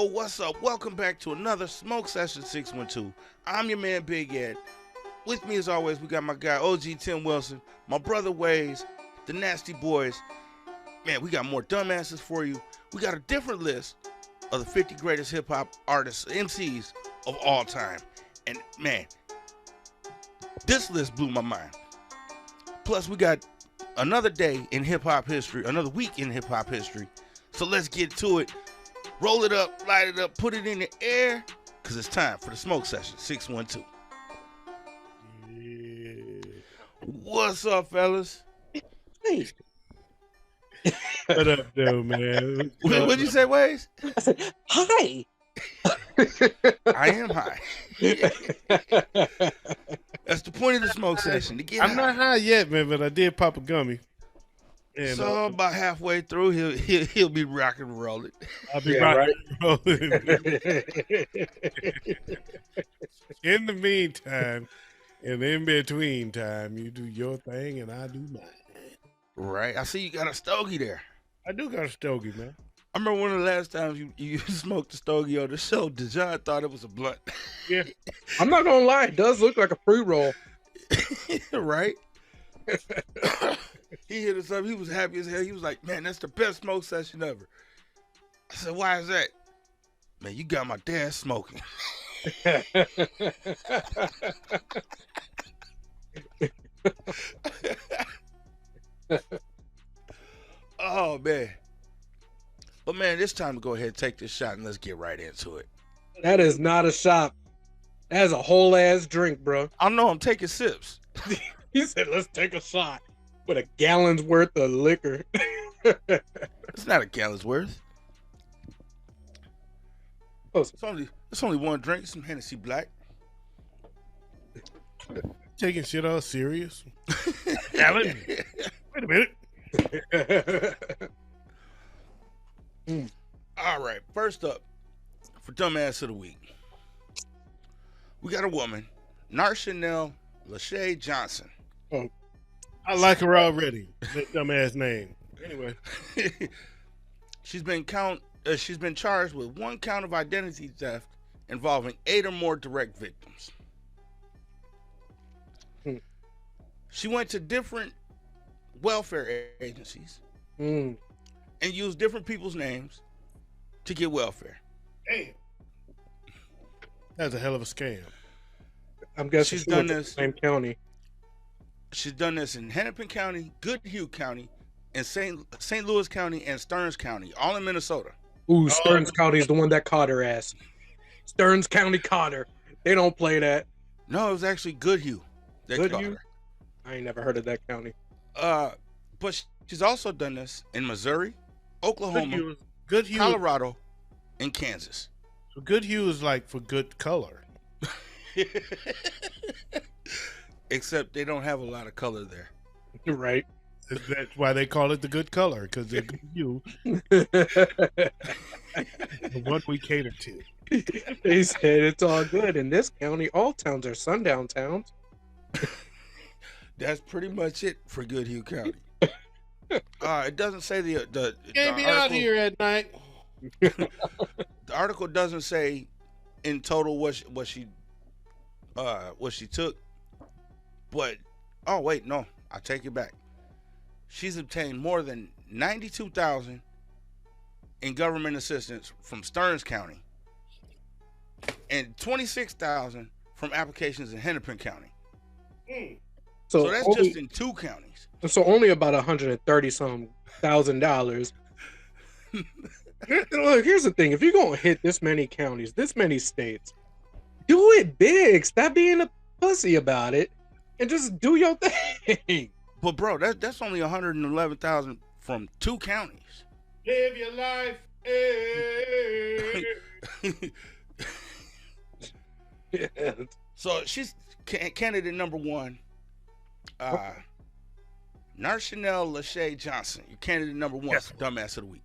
Yo, what's up? Welcome back to another Smoke Session 612. I'm your man, Big Ed. With me, as always, we got my guy, OG Tim Wilson, my brother, Wayz, the Nasty Boys. Man, we got more dumbasses for you. We got a different list of the 50 greatest hip-hop artists, MCs of all time. And, man, this list blew my mind. Plus, we got another day in hip-hop history, another week in hip-hop history. So let's get to it. Roll it up, light it up, put it in the air, because it's time for the Smoke Session 612. Yeah. What's up, fellas? Hey. What up, though, man? What'd you say, Wayz? I said, hi. I am high. That's the point of the Smoke Session, to get I'm high. not high yet, man, but I did pop a gummy. And So about halfway through, he'll be rocking and rolling. I'll be Yeah, rocking and rolling. In the meantime, and in between time, you do your thing and I do mine. Right. I see you got a stogie there. I do got a stogie, man. I remember one of the last times you smoked a stogie on the show. Dejan thought it was a blunt. Yeah. I'm not gonna lie, it does look like a pre-roll. Right? He hit us up. He was happy as hell. He was like, man, that's the best smoke session ever. I said, why is that? Man, you got my dad smoking. Oh, man. But, man, it's time to go ahead and take this shot and let's get right into it. That is not a shot. That is a whole ass drink, bro. I know I'm taking sips. He said, let's take a shot with a gallon's worth of liquor. It's not a gallon's worth. Oh, It's only one drink, some Hennessy Black. Taking shit all serious. Alan, wait a minute. All right, first up, for Dumbass of the Week, we got a woman, Narshanelle Lachey Johnson. Oh, I like her already. That dumbass name. Anyway. She's been charged with one count of identity theft involving 8 or more direct victims. She went to different welfare agencies mm. and used different people's names to get welfare. Damn. That's a hell of a scam. I'm guessing She's she done went to the this. same county. She's done this in Hennepin County, Goodhue County, and St. Louis County and Stearns County, all in Minnesota. Ooh, Stearns County is the one that caught her ass. Stearns County caught her. They don't play that. No, it was actually Goodhue that caught Goodhue? her. I ain't never heard of that county. But she's also done this in Missouri, Oklahoma, Good hue. Colorado, and Kansas. Good hue is like for good color. Except they don't have a lot of color there. Right. That's why they call it the good color, because they're good hue. The one we cater to. They said it's all good. In this county, all towns are sundown towns. That's pretty much it for Goodhue County. It doesn't say the Can't be article, out here at night. The article doesn't say in total what she took, but oh wait, no, I take it back. She's obtained more than $92,000 in government assistance from Stearns County and $26,000 from applications in Hennepin County. So that's only, just in 2 counties. so only about $130,000. Look, here's the thing: if you're gonna hit this many counties, this many states, do it big. Stop being a pussy about it, and just do your thing. But bro, that's only $111,000 from 2 counties. Live your life. Hey. So she's candidate number 1. Narshanelle Lachey Johnson, your candidate number 1 for Dumbass of the Week.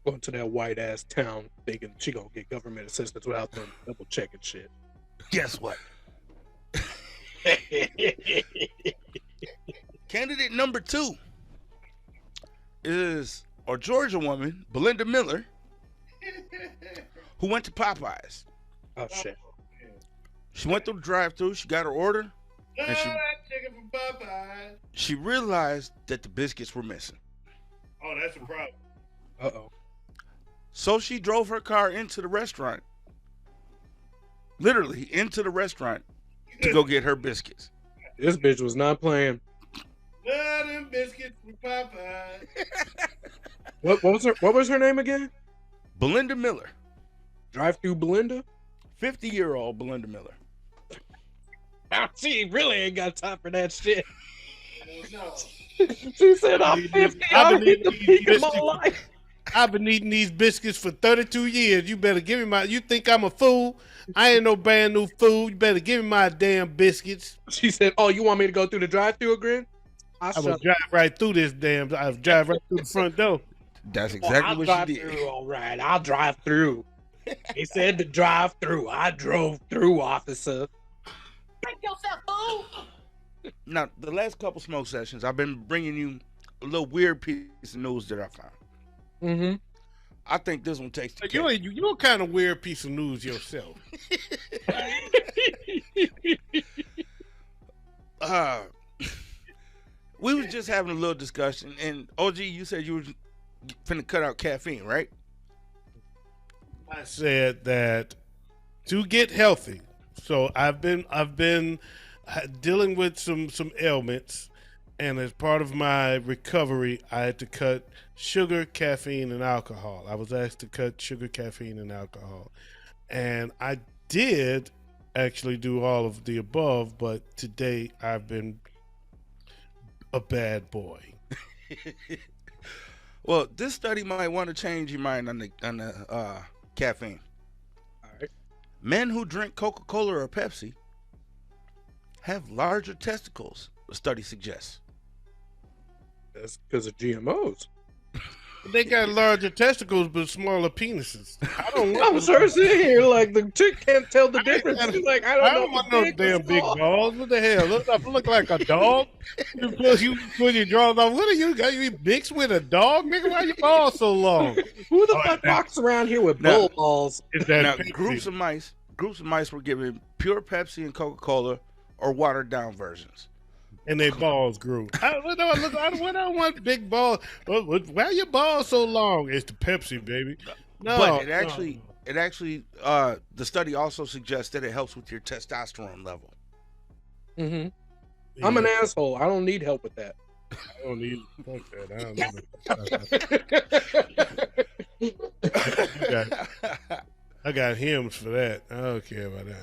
Going to that white ass town, thinking she gonna get government assistance without them double checking shit. Guess what? Candidate number 2 is a Georgia woman, Belinda Miller, who went to Popeyes. Oh shit. She went through the drive-thru. She got her order, and Chicken from Popeyes. she realized that the biscuits were missing. Oh, that's a problem. Uh-oh. So she drove her car into the restaurant, literally into the restaurant, to go get her biscuits. This bitch was not playing. Love them biscuits from Popeyes. What was her name again? Belinda Miller, Drive-through Belinda? 50-year-old Belinda Miller. She really ain't got time for that shit. No. She said, I'm 50. I've been eating the peak of my life. I've been eating these biscuits for 32 years. You better give me my... You think I'm a fool? I ain't no brand new fool. You better give me my damn biscuits. She said, oh, you want me to go through the drive-thru again? I will drive right through this damn... I'll drive right through the front door. That's exactly what she did. Through, all right, I'll drive through. He said to drive through. I drove through, officer. Break yourself, fool. Now, the last couple smoke sessions, I've been bringing you a little weird piece of news that I found. Mm-hmm. I think this one takes the cake. You're a kind of weird piece of news yourself. We was just having a little discussion, and OG, you said you were finna cut out caffeine, right? I said that to get healthy. So I've been dealing with some ailments, and as part of my recovery, I had to cut sugar, caffeine, and alcohol. I was asked to cut sugar, caffeine, and alcohol, and I did actually do all of the above. But today I've been a bad boy. Well, this study might want to change your mind on the caffeine. All right. Men who drink Coca-Cola or Pepsi have larger testicles, the study suggests. That's because of GMOs. They got larger testicles but smaller penises. I don't know. I'm sure sitting here like the chick can't tell the difference. She's like, I don't want no damn big balls. What the hell? Look like a dog. You put your drawers off. What are you got? You mixed with a dog, nigga? Why your balls so long? Who the fuck walks around here with bull balls? Now, groups of mice were given pure Pepsi and Coca-Cola or watered down versions. And their balls grew. I don't want big balls. Why are your balls so long? It's the Pepsi, baby. No, but it actually, the study also suggests that it helps with your testosterone level. Mm-hmm. Yeah. I'm an asshole. I don't need help with that. I don't need that. I got hymns for that. I don't care about that.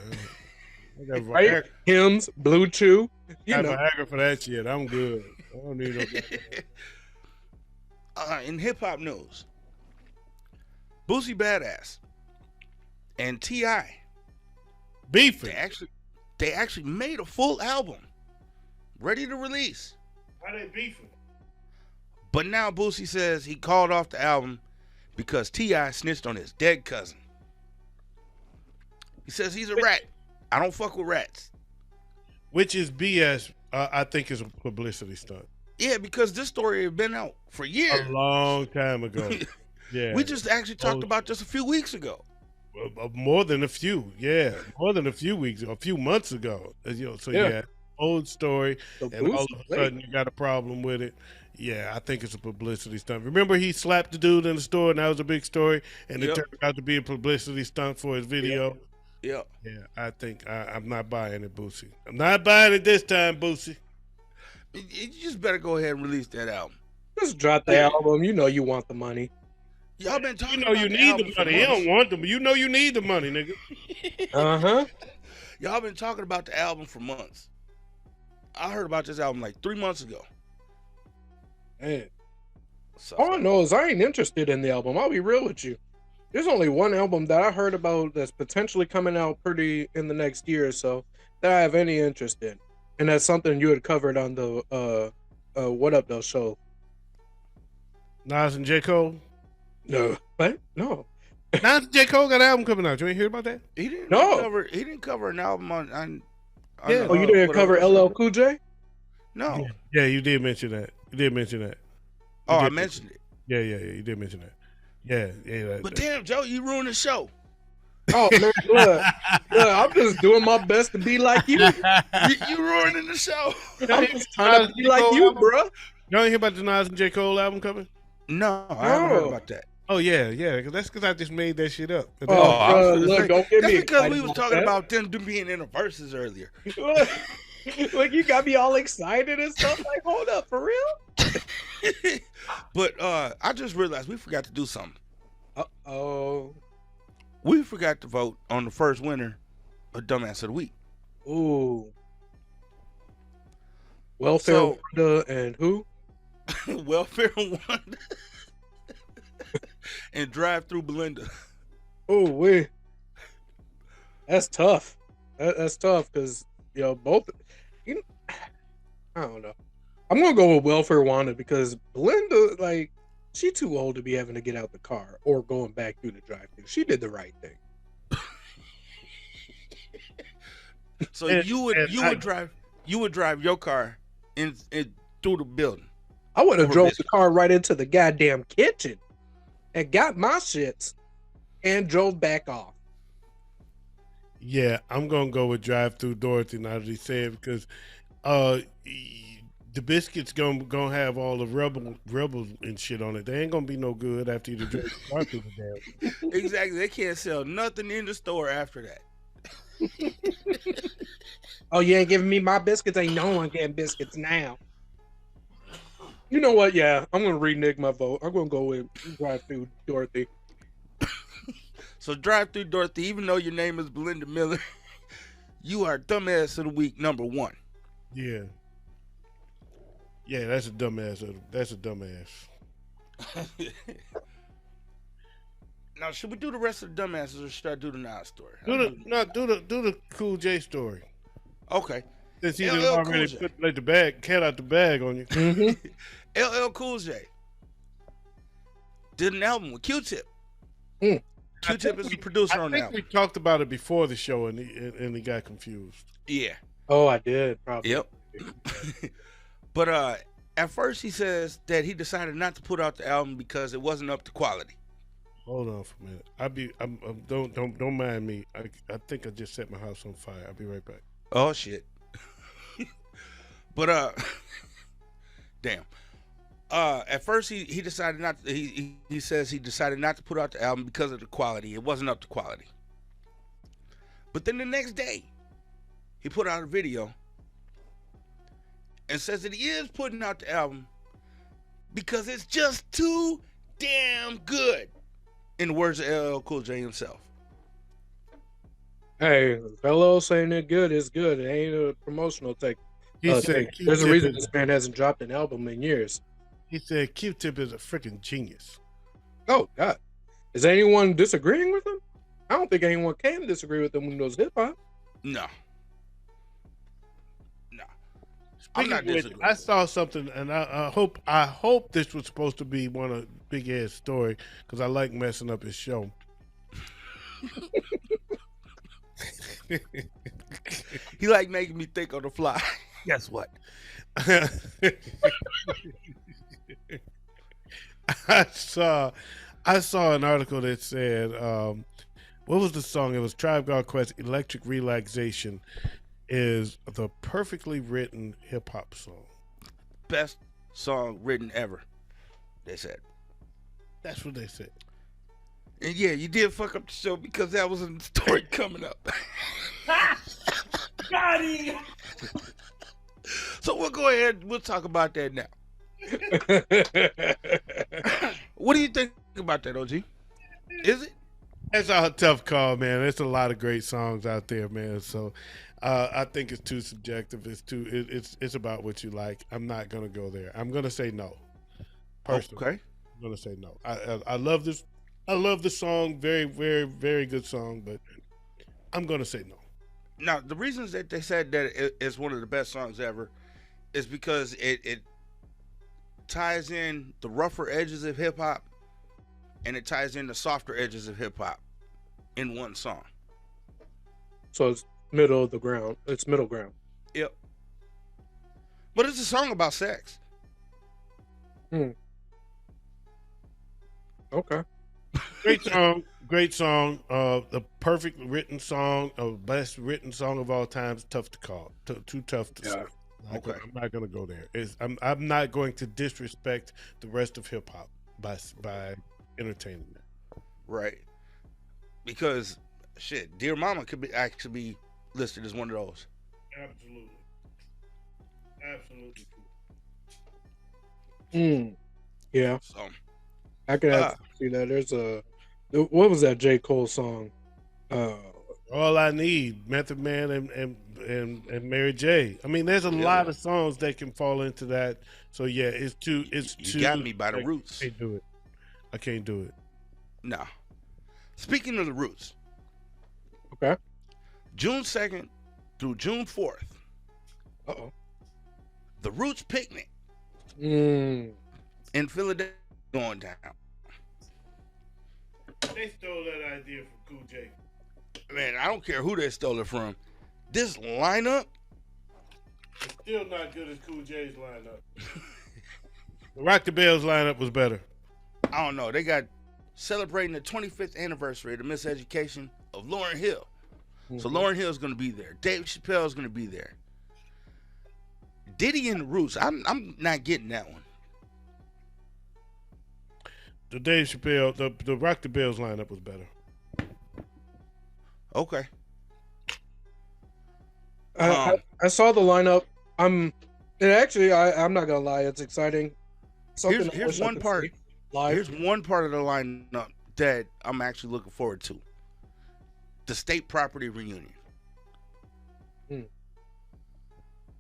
I got right? Hymns, Blue Chew. I got Viagra for that shit. I'm good. I don't need no. In hip hop news, Boosie Badass and T.I. beefing. They actually made a full album ready to release. Why they beefing? But now Boosie says he called off the album because T.I. snitched on his dead cousin. He says he's a rat. I don't fuck with rats. Which is BS. I think is a publicity stunt. Yeah, because this story had been out for years. A long time ago. Yeah. We just actually talked about this a few weeks ago. More than a few. Yeah. More than a few weeks, a few months ago. So yeah, old story. And all of a sudden you got a problem with it. Yeah, I think it's a publicity stunt. Remember he slapped the dude in the store and that was a big story and it turned out to be a publicity stunt for his video. Yeah. Yeah, I think I'm not buying it, Boosie. I'm not buying it this time, Boosie. You just better go ahead and release that album. Just drop the album. You know you want the money. Y'all been talking about you need the money. You don't want them. You know you need the money, nigga. Uh-huh. Y'all been talking about the album for months. I heard about this album like 3 months ago. Man. All I know is I ain't interested in the album. I'll be real with you. There's only one album that I heard about that's potentially coming out pretty in the next year or so that I have any interest in. And that's something you had covered on the What Up Though show. Nas and J. Cole? No. What? No. Nas and J. Cole got an album coming out. You ain't hear about that? He didn't cover an album on yeah. Oh, you didn't cover LL Cool J? No. Yeah, you did mention that. You did mention that. I mentioned it. Yeah, you did mention that. Yeah. But damn, Joe, you ruined the show. Oh man, look, I'm just doing my best to be like you. You ruining the show. I'm just trying to be like you, bro. Y'all ain't hear about the Nas and J. Cole album coming? No, I haven't heard about that. Oh yeah, because I just made that shit up. I was look, say, don't get that's me because we was excited talking that. about them being in the verses earlier. Look, you got me all excited and stuff. Like, hold up, for real? But I just realized we forgot to do something. Oh. We forgot to vote on the first winner of Dumbass of the Week. Ooh. Welfare Wanda and who? Welfare Wanda and Drive Through Belinda. Oh, wait. That's tough. That's tough because, both. I don't know. I'm going to go with Welfare Wanda because Belinda, like, she too old to be having to get out the car or going back through the drive-thru. She did the right thing. So you would drive your car in through the building. I would have drove the car right into the goddamn kitchen and got my shits and drove back off. Yeah, I'm gonna go with Drive Through Dorothy now that he said because the biscuits gonna have all the rebels and shit on it. They ain't gonna be no good after you drove the car through the damn. Exactly. They can't sell nothing in the store after that. Oh, you ain't giving me my biscuits? Ain't no one getting biscuits now. You know what? Yeah, I'm gonna renege my vote. I'm gonna go with Drive Through Dorothy. So Drive Through Dorothy, even though your name is Belinda Miller, you are Dumbass of the Week #1. Yeah. Yeah, that's a dumbass. That's a dumbass. Now, should we do the rest of the dumbasses or should I do the Nas story? Do the Cool J story. Okay. Since he done already put the cat out the bag on you. Mm-hmm. LL Cool J did an album with Q-Tip. Q-Tip is the producer on the album. I think we talked about it before the show and he got confused. Yeah. Oh, I did. Probably. Yep. But at first he says that he decided not to put out the album because it wasn't up to quality. Hold on for a minute. Don't mind me. I think I just set my house on fire. I'll be right back. Oh shit. But damn. At first he decided not to, he says he decided not to put out the album because of the quality. It wasn't up to quality. But then the next day he put out a video and says that he is putting out the album because it's just too damn good. In the words of LL Cool J himself. Hey, fellow saying it good is good. It ain't a promotional take. He said there's a reason this man hasn't dropped an album in years. He said Q-Tip is a freaking genius. Oh, God. Is anyone disagreeing with him? I don't think anyone can disagree with him when he knows hip-hop. No. I'm not disagreeing. I saw something, and I hope this was supposed to be one of Big Ed's story because I like messing up his show. He like making me think on the fly. Guess what? I saw an article that said, what was the song? It was Tribe Called Quest. Electric Relaxation is the perfectly written hip hop song. Best song written ever, they said. That's what they said. And yeah, you did fuck up the show because that was a story coming up. Got him. So we'll go ahead. We'll talk about that now. What do you think about that, OG? Is it? It's a tough call, man. There's a lot of great songs out there, man. So I think it's too subjective. It's about what you like. I'm not gonna go there. I'm gonna say no. Personally, okay. I'm gonna say no. I love this. I love the song. Very, very, very good song. But I'm gonna say no. Now, the reasons that they said that it's one of the best songs ever is because it ties in the rougher edges of hip hop and it ties in the softer edges of hip hop in one song. So it's middle of the ground. It's middle ground. Yep. But it's a song about sex. Okay. Great song. The perfect written song, best written song of all time. Is tough to call. Too tough to say. Okay. I'm not gonna go there. I'm not going to disrespect the rest of hip hop by entertaining that. Right. Because shit, Dear Mama could be actually be listed as one of those. Absolutely. Yeah, So I could actually see that. There's what was that J. Cole song? All I Need, Method Man and Mary J. I mean, there's a lot of songs that can fall into that. So yeah, it's too. You got me by the Roots. I can't do it. I can't do it. No. Speaking of the Roots. Okay. June 2nd through June 4th. Uh-oh. The Roots Picnic Mm. in Philadelphia going down. They stole that idea from Cool J. Man, I don't care who they stole it from. This lineup It's still not good as Cool J's lineup. The Rock the Bells lineup was better. I don't know. They got celebrating the 25th anniversary of the miseducation of Lauryn Hill. Mm-hmm. So Lauryn Hill's going to be there. Dave Chappelle's going to be there. Diddy and the Roots. I'm not getting that one. The Dave Chappelle, the Rock the Bells lineup was better. Okay. I saw the lineup. I'm not gonna lie, it's exciting. Here's one part. Here's one part of the lineup that I'm actually looking forward to. The State Property reunion.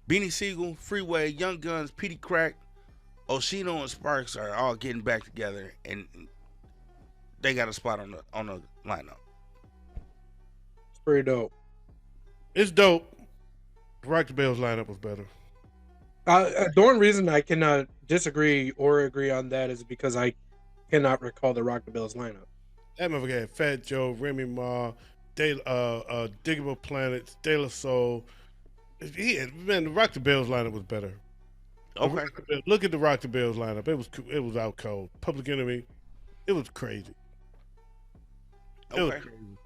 Beanie Siegel, Freeway, Young Guns, Petey Crack, Oshino, and Sparks are all getting back together, and they got a spot on the lineup. It's pretty dope. It's dope. The Rock the Bells lineup was better. The only reason I cannot disagree or agree on that is because I cannot recall the Rock the Bells lineup. That motherfucker had Fat Joe, Remy Ma, Diggable Planets, De La Soul. Man, the Rock the Bells lineup was better. Okay. Look at the Rock the Bells lineup. It was out cold. Public Enemy. It was crazy. Okay. It was crazy.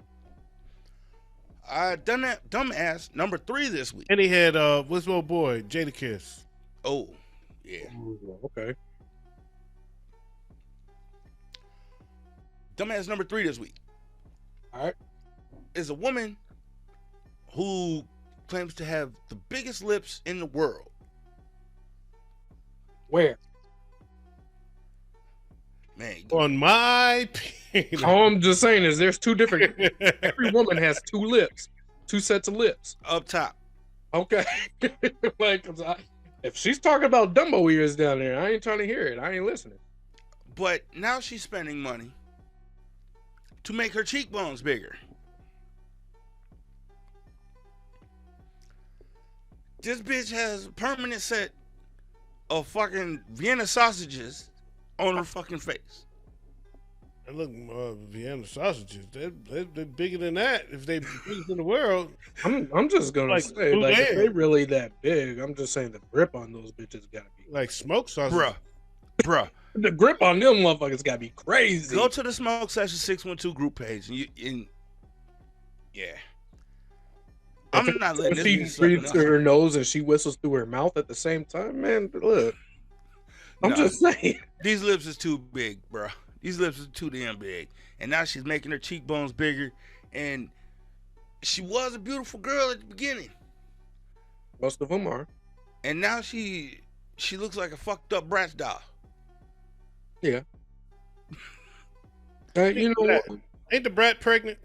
Done that dumbass number 3 this week. And he had what's my old boy, Jadakiss. Oh, yeah. Okay. Dumbass number 3 this week. All right. Is a woman who claims to have the biggest lips in the world. Where? Man. On my penis. All I'm just saying is there's two different. Every woman has 2 lips, 2 sets of lips. Up top. Okay. Like, if she's talking about Dumbo ears down there, I ain't trying to hear it. I ain't listening. But now she's spending money to make her cheekbones bigger. This bitch has a permanent set of fucking Vienna sausages on her fucking face. And look, Vienna sausages, they're bigger than that. If they biggest in the world. I'm just gonna like, say, like, if they really that big, I'm just saying the grip on those bitches gotta be like smoked sausages. Bruh. The grip on them motherfuckers gotta be crazy. Go to the Smoke Session 612 group page and yeah. I'm not letting she this breathes through her nose and she whistles through her mouth at the same time. Man, look. I'm just saying. These lips is too big, bro. These lips is too damn big. And now she's making her cheekbones bigger. And she was a beautiful girl at the beginning. Most of them are. And now she looks like a fucked up Bratz doll. Yeah. You know what? Ain't the Brat pregnant?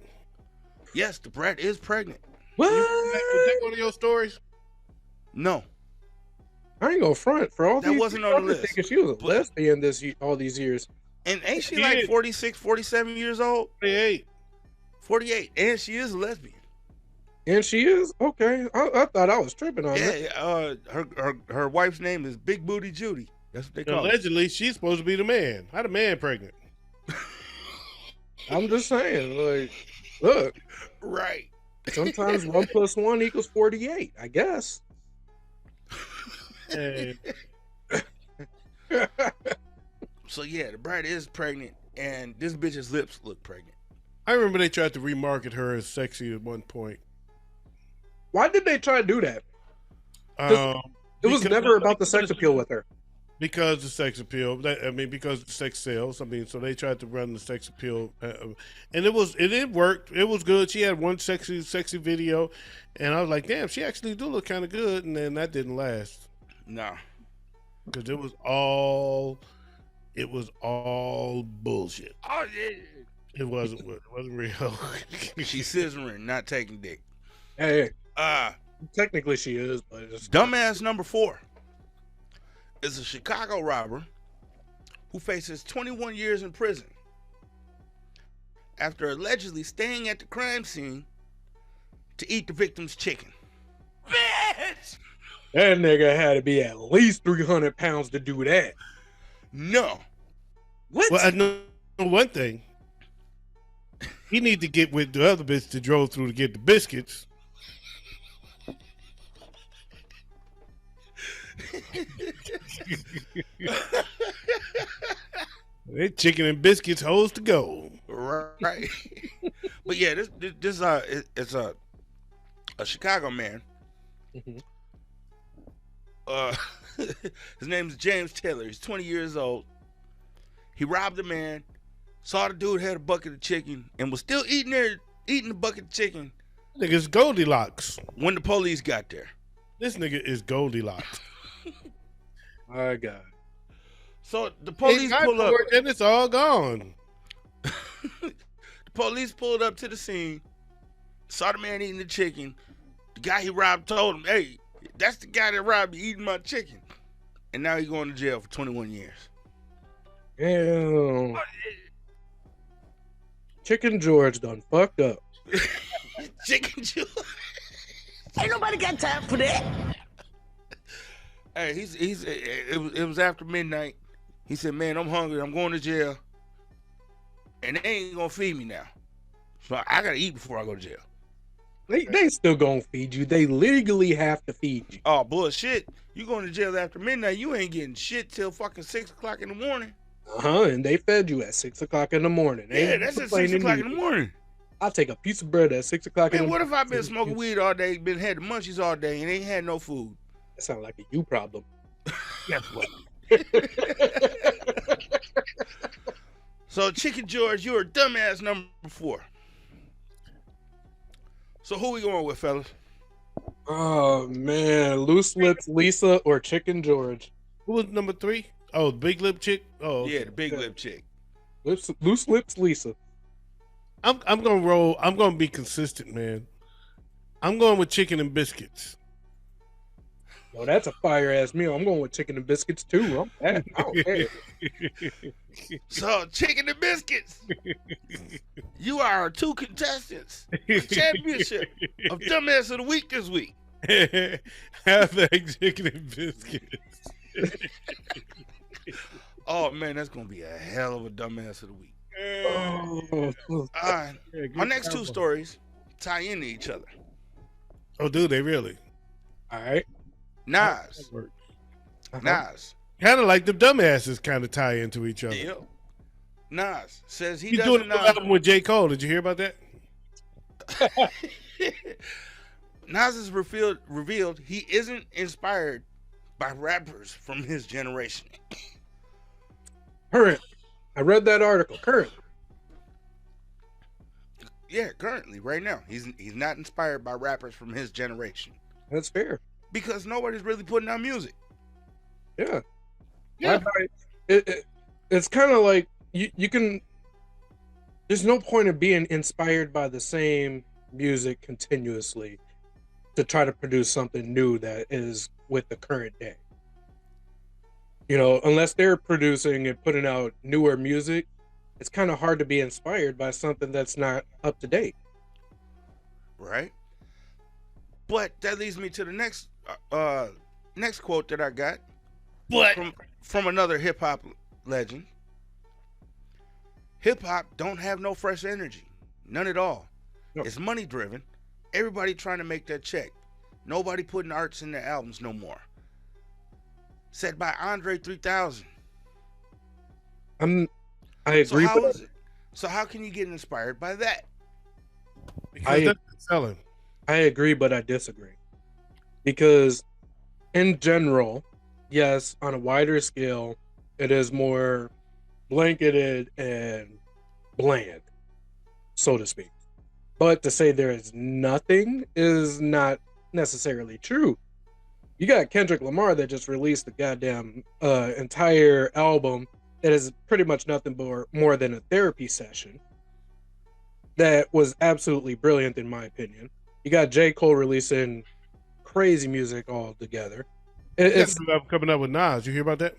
Yes, the Brat is pregnant. What? Was that one of your stories? No. I ain't gonna front for all that these. Wasn't on the list. She was a lesbian all these years. And ain't she like 46, 47 years old? 48. And she is a lesbian. And she is? Okay. I thought I was tripping on that. Yeah, her wife's name is Big Booty Judy. That's what they call Allegedly, she's supposed to be the man. How the man pregnant? I'm just saying, like, look. Right. Sometimes 1 + 1 = 48, I guess. Hey. So yeah, the Brat is pregnant, and this bitch's lips look pregnant. I remember they tried to remarket her as sexy at one point. Why did they try to do that? It was never about the sex appeal with her. Because the sex appeal, because sex sells. So they tried to run the sex appeal, and it worked. It was good. She had one sexy video, and I was like, damn, she actually do look kind of good. And then that didn't last. Nah, because it was all bullshit. Oh yeah. It wasn't real. She's scissoring, not taking dick. Hey, technically she is, but it's dumbass number 4 is a Chicago robber who faces 21 years in prison after allegedly staying at the crime scene to eat the victim's chicken. Bitch! That nigga had to be at least 300 pounds to do that. No. What? Well, I know one thing. He need to get with the other bitch that drove through to get the biscuits. They chicken and biscuits hoes to go. Right. But yeah, this it's a Chicago man. Mm-hmm. His name is James Taylor. He's 20 years old. He robbed a man, saw the dude had a bucket of chicken, and was still eating the bucket of chicken. Nigga's Goldilocks. When the police got there. This nigga is Goldilocks. My God. So the police pull up. And it's all gone. The police pulled up to the scene, saw the man eating the chicken. The guy he robbed told him, hey, that's the guy that robbed me eating my chicken. And now he's going to jail for 21 years. Ew. Chicken George done fucked up. Chicken George. Ain't nobody got time for that. Hey, it was after midnight. He said, man, I'm hungry. I'm going to jail. And they ain't going to feed me now. So I got to eat before I go to jail. They still gonna feed you. They legally have to feed you. Oh, bullshit. You going to jail after midnight, you ain't getting shit till fucking 6 o'clock in the morning. And they fed you at 6 o'clock in the morning. Yeah, that's at 6 o'clock in the morning. I'll take a piece of bread at 6 o'clock in the morning. Man, what if I've been smoking weed all day, been had the munchies all day, and ain't had no food? That sounds like a you problem. Guess what? So, Chicken George, you're a dumbass number 4. So, who we going with, fellas? Oh, man. Loose Lips Lisa or Chicken George? Who was number 3? Oh, the big lip chick? Oh, okay. Yeah, the big lip chick. Loose Lips Lisa. I'm going to roll. I'm going to be consistent, man. I'm going with chicken and biscuits. Oh, that's a fire-ass meal. I'm going with chicken and biscuits, too. I don't care. So, chicken and biscuits. You are our 2 contestants. Championship of Dumbass of the Week this week. Have chicken and biscuits. Oh, man, that's going to be a hell of a Dumbass of the Week. Oh. All right. My next 2 stories tie into each other. Oh, do they really? All right. Nas. Nas. Kind of like the dumbasses kind of tie into each other. Yep. Nas says He's doing an album with J. Cole. Did you hear about that? Nas has revealed he isn't inspired by rappers from his generation. Current. I read that article. Current. Yeah, currently, right now. He's not inspired by rappers from his generation. That's fair. Because nobody's really putting out music. Yeah. Yeah. It's kind of like you can. There's no point of being inspired by the same music continuously to try to produce something new that is with the current day. You know, unless they're producing and putting out newer music, it's kind of hard to be inspired by something that's not up to date. Right? But that leads me to the next quote that I got. What? From another hip hop legend. Hip hop don't have no fresh energy. None at all. No. It's money driven. Everybody trying to make that check. Nobody putting arts in their albums no more. Said by Andre 3000. I agree. So how can you get inspired by that? Because that's selling. I agree, but I disagree. Because in general, yes, on a wider scale, it is more blanketed and bland, so to speak. But to say there is nothing is not necessarily true. You got Kendrick Lamar that just released the goddamn entire album that is pretty much nothing but more than a therapy session. That was absolutely brilliant in my opinion. You got J. Cole releasing crazy music all together. It's coming up with Nas. You hear about that?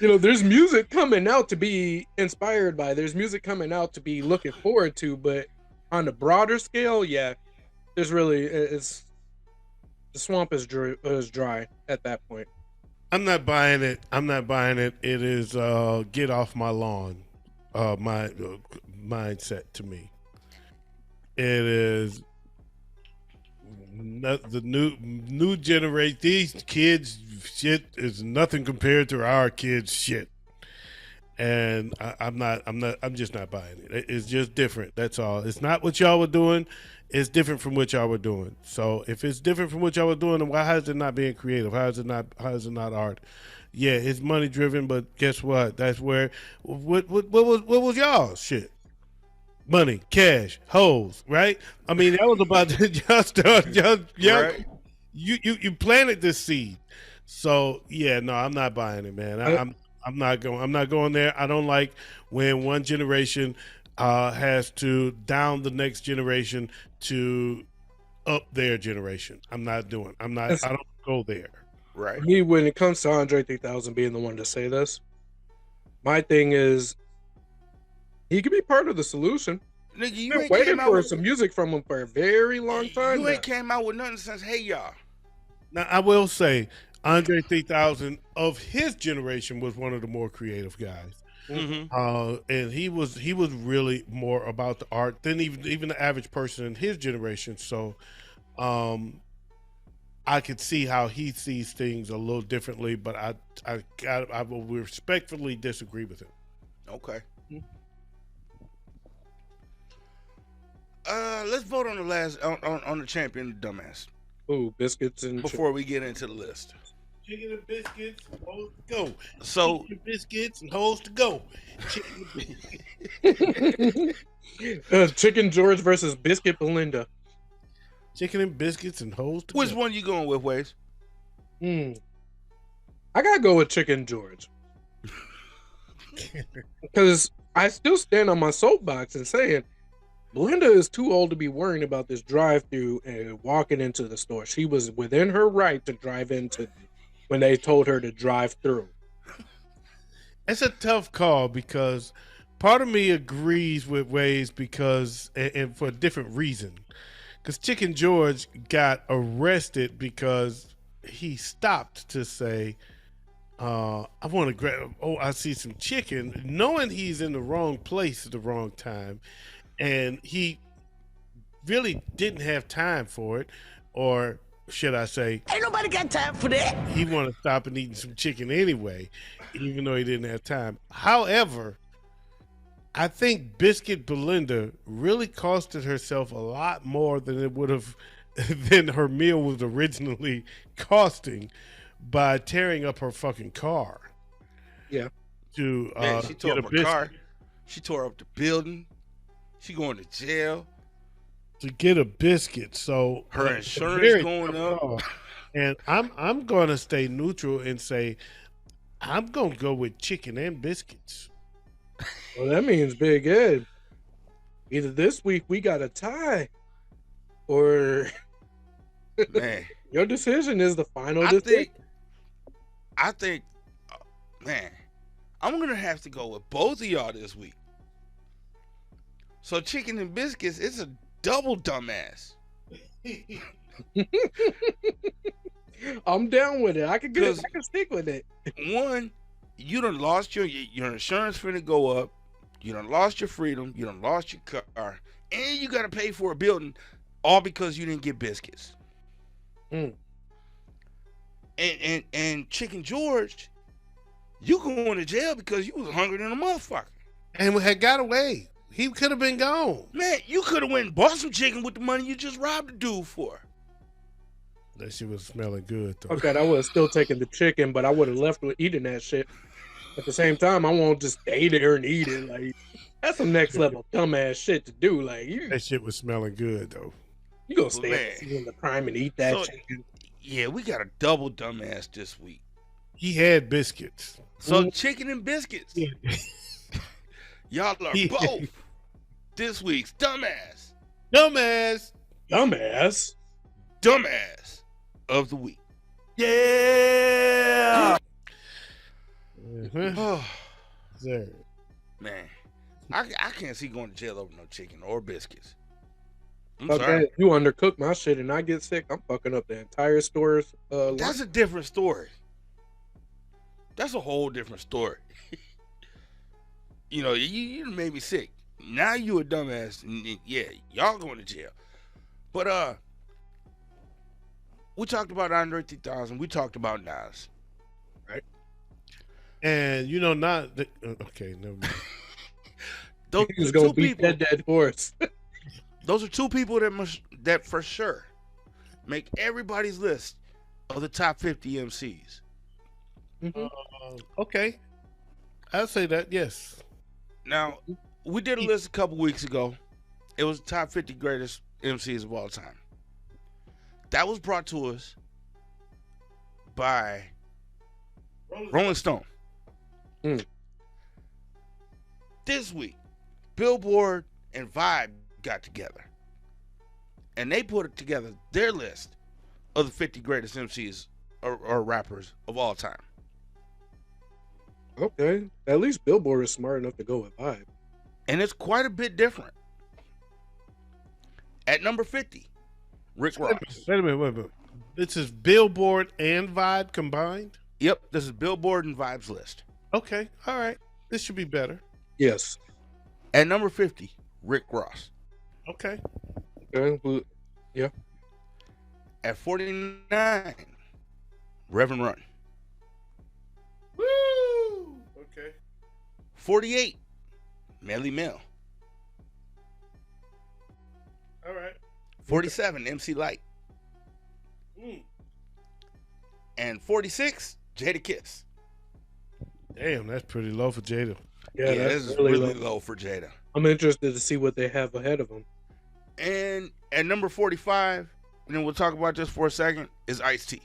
There's music coming out to be inspired by. There's music coming out to be looking forward to, but on the broader scale, yeah, there's really the swamp is dry at that point. I'm not buying it. It is get off my lawn. My mindset to me. It is the new generation. These kids shit is nothing compared to our kids shit, and I'm just not buying it. It's just different. That's all. It's not what y'all were doing. It's different from what y'all were doing. So if it's different from what y'all were doing, then why is it not being creative? How is it not art? Yeah, it's money driven, but guess what? That's where what was y'all shit? Money, cash, hoes, right? I mean, that was about right. You planted this seed. So yeah, no, I'm not buying it, man. I'm not going there. I don't like when one generation has to down the next generation to up their generation. I don't go there. Right. For me, when it comes to Andre 3000 being the one to say this, my thing is he could be part of the solution. Nigga, you been waiting for some music from him for a very long time. You ain't came out with nothing since Hey Y'all. Now I will say Andre 3000 of his generation was one of the more creative guys. Mm-hmm. And he was really more about the art than even the average person in his generation. So I could see how he sees things a little differently, but I will respectfully disagree with him. Okay. Let's vote on the last on the champion dumbass. Ooh, biscuits and before we get into the list. Chicken and biscuits, hoes to go. So chicken and biscuits and hoes to go. Chicken George versus Biscuit Belinda. Chicken and biscuits and hoes to go. Which one you going with, Wayz? I gotta go with Chicken George. Because I still stand on my soapbox and saying Belinda is too old to be worrying about this drive-through and walking into the store. She was within her right to drive into when they told her to drive through. It's a tough call because part of me agrees with Wayz because, and for a different reason, because Chicken George got arrested because he stopped to say, I want to grab, I see some chicken, knowing he's in the wrong place at the wrong time. And he really didn't have time for it, or should I say, ain't nobody got time for that. He wanted to stop and eat some chicken anyway, even though he didn't have time. However, I think Biscuit Belinda really costed herself a lot more than it would have, than her meal was originally costing by tearing up her fucking car. Yeah. To Man, she tore up her car. She tore up the building. She going to jail to get a biscuit. So her insurance going up. And I'm going to stay neutral and say I'm going to go with chicken and biscuits. Well, that means Big Ed. Either this week we got a tie, or man, your decision is the final decision. I think, man, I'm gonna have to go with both of y'all this week. So chicken and biscuits, it's a double dumbass. I'm down with it. I can stick with it. One, you done lost your insurance finna go up. You done lost your freedom. You done lost your car, and you gotta pay for a building, all because you didn't get biscuits. And Chicken George, You going to jail because you was hungry than a motherfucker. And we had got away. He could have been gone. Man, you could have went and bought some chicken with the money you just robbed the dude for. That shit was smelling good, though. Okay, I would have still taken the chicken, but I would have left with eating that shit. At the same time, I won't just stay there and eat it. Like, that's some next level dumbass shit to do. Like, That shit was smelling good, though. you gonna stay in the prime and eat that chicken. Yeah, we got a double dumbass this week. He had biscuits. So chicken and biscuits. Yeah. Y'all are both this week's dumbass. Dumbass. Dumbass. Dumbass of the week. Yeah. Oh, Sir. man, I can't see going to jail over no chicken or biscuits. I'm Okay, sorry. you undercook my shit and I get sick, I'm fucking up the entire store's That's a different story. That's a whole different story. You know, you made me sick. Now you a dumbass. And yeah, y'all going to jail. But we talked about Andre 3000. We talked about Nas. right. And you know, not the, okay. Never mind. Those He's are gonna two beat people. that dead horse. Those are two people that for sure make everybody's list of the top 50 MCs. Okay, I'll say that. Yes. Now, we did a list a couple weeks ago. It was the top 50 greatest MCs of all time. That was brought to us by Rolling Stone. This week, Billboard and Vibe got together. And they put together their list of the 50 greatest MCs or rappers of all time. Okay, at least Billboard is smart enough to go with Vibe. And it's quite a bit different. At number 50, Rick Ross. Wait a minute. This is Billboard and Vibe combined? Yep, this is Billboard and Vibe's list. Okay, all right. This should be better. Yes. At number 50, Rick Ross. Okay. Okay. Well, yeah. At 49, Reverend Run. Woo! Okay. 48, Melly Mel. All right. 47, MC Light. And 46, Jada Kiss. Damn, that's pretty low for Jada. Yeah, this is really low for Jada. I'm interested to see what they have ahead of them. And at number 45, and then we'll talk about this for a second, is Ice-T.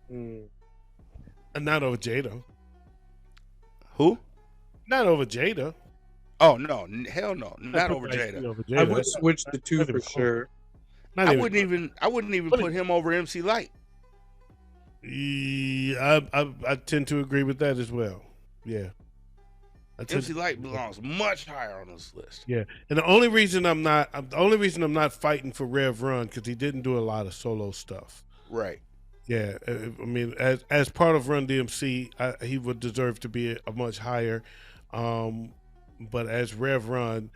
And not over Jada. Who? Not over Jada. Oh, no. Hell no. Not over Jada. Over I Jada. would switch the two for sure. I wouldn't even put him over MC Light. Yeah, I tend to agree with that as well. Yeah. MC Light belongs much higher on this list. Yeah, and the only reason I'm not fighting for Rev Run because he didn't do a lot of solo stuff. Right. Yeah, I mean, as part of Run DMC, he would deserve to be a much higher. But as Rev Run,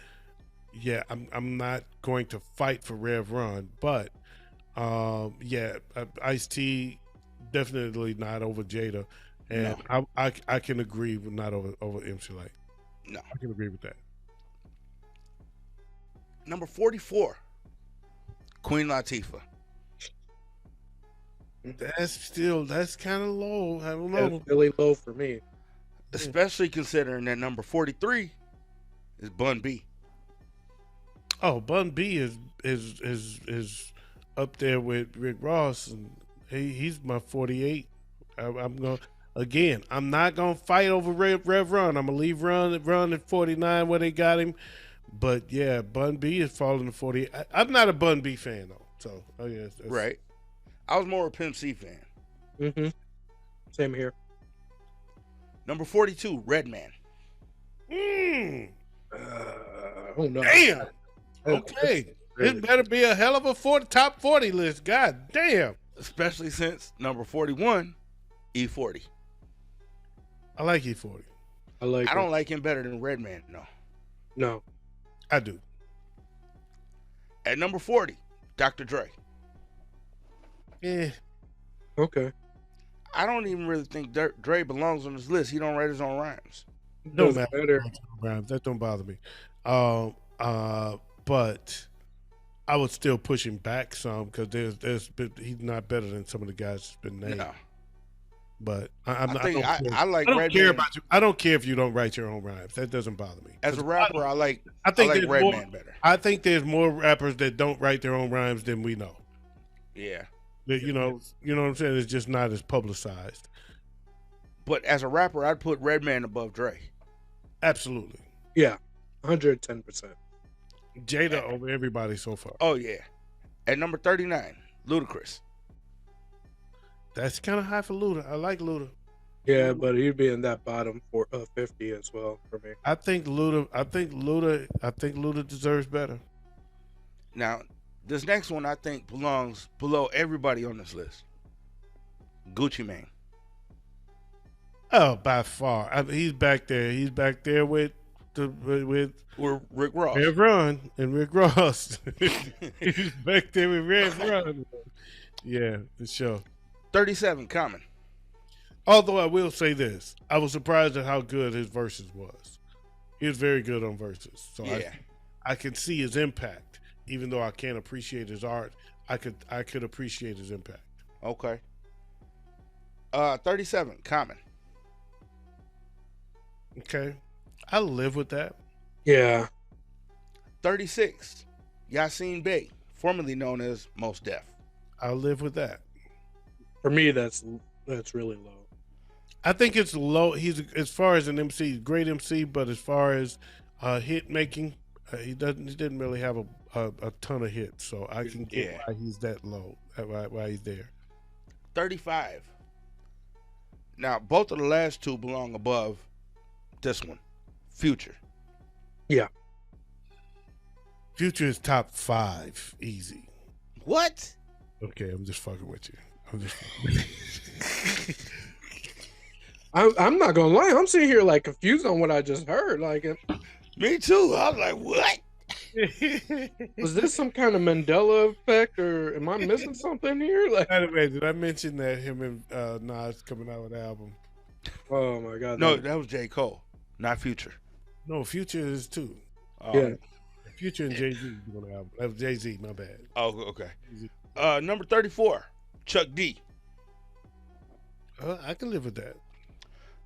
yeah, I'm not going to fight for Rev Run. But yeah, Ice-T definitely not over Jada, and no. I can agree with not over MC Light. No, I can agree with that. Number 44, Queen Latifah. That's kind of low. I don't know. That's really low for me. Especially considering that number 43 is Bun B. Oh, Bun B is up there with Rick Ross, and he's my 48. I'm not gonna fight over Rev Run. I'm gonna leave Run at 49 where they got him. But yeah, Bun B is falling to 48. I'm not a Bun B fan though. So yeah, right. I was more a Pimp C fan. Same here. Number 42, Redman. Oh no! Damn. Okay, it better be a hell of a top 40 list. God damn. Especially since number 41, E40. I like E40. I don't like him better than Redman. No, I do. At number 40, Dr. Dre. Yeah. Okay. I don't even really think Dre belongs on this list. He don't write his own rhymes. Don't Doesn't matter. matter. That don't bother me. But I would still push him back some because he's not better than some of the guys that's been named. No. But I like I don't care Redman. about you. I don't care if you don't write your own rhymes. That doesn't bother me. As a rapper, I like there's Redman better. I think there's more rappers that don't write their own rhymes than we know. Yeah. You know what I'm saying? It's just not as publicized. But as a rapper, I'd put Redman above Dre. Absolutely. Yeah, 110%. Jada over everybody so far. Oh yeah. At number 39, Ludacris. That's kind of high for Luda. I like Luda. Yeah, but he'd be in that bottom 50 as well for me. I think Luda deserves better. Now, this next one I think belongs below everybody on this list. Gucci Mane. Oh, by far. He's back there. He's back there with Rick Ross. Rev Run and Rick Ross. He's back there with Rev Run. Yeah, for sure. 37, Common. Although I will say this, I was surprised at how good his verses was. He was very good on verses. So Yeah. I can see his impact. Even though I can't appreciate his art, I could appreciate his impact. Okay. 37, Common. Okay. I live with that. Yeah. 36, Yasin Bey, formerly known as Mos Def. I live with that. For me, that's really low. I think it's low. He's, as far as an MC, great MC, but as far as hit making, he didn't really have a ton of hits. So I can get why he's that low, why he's there. 35. Now, both of the last two belong above this one. Future. Yeah. Future is top 5, easy. What? Okay, I'm just fucking with you. I'm not gonna lie. I'm sitting here like confused on what I just heard. Like, Me too. I was like, what? was this some kind of Mandela effect, or am I missing something here? Like, By the way, did I mention that him and Nas coming out with an album? oh my god. No, that was J. Cole, not Future. No, Future is too. Yeah. Future and Jay-Z doing an album. That was Jay-Z, my bad. Oh, okay. Number 34, Chuck D. I can live with that.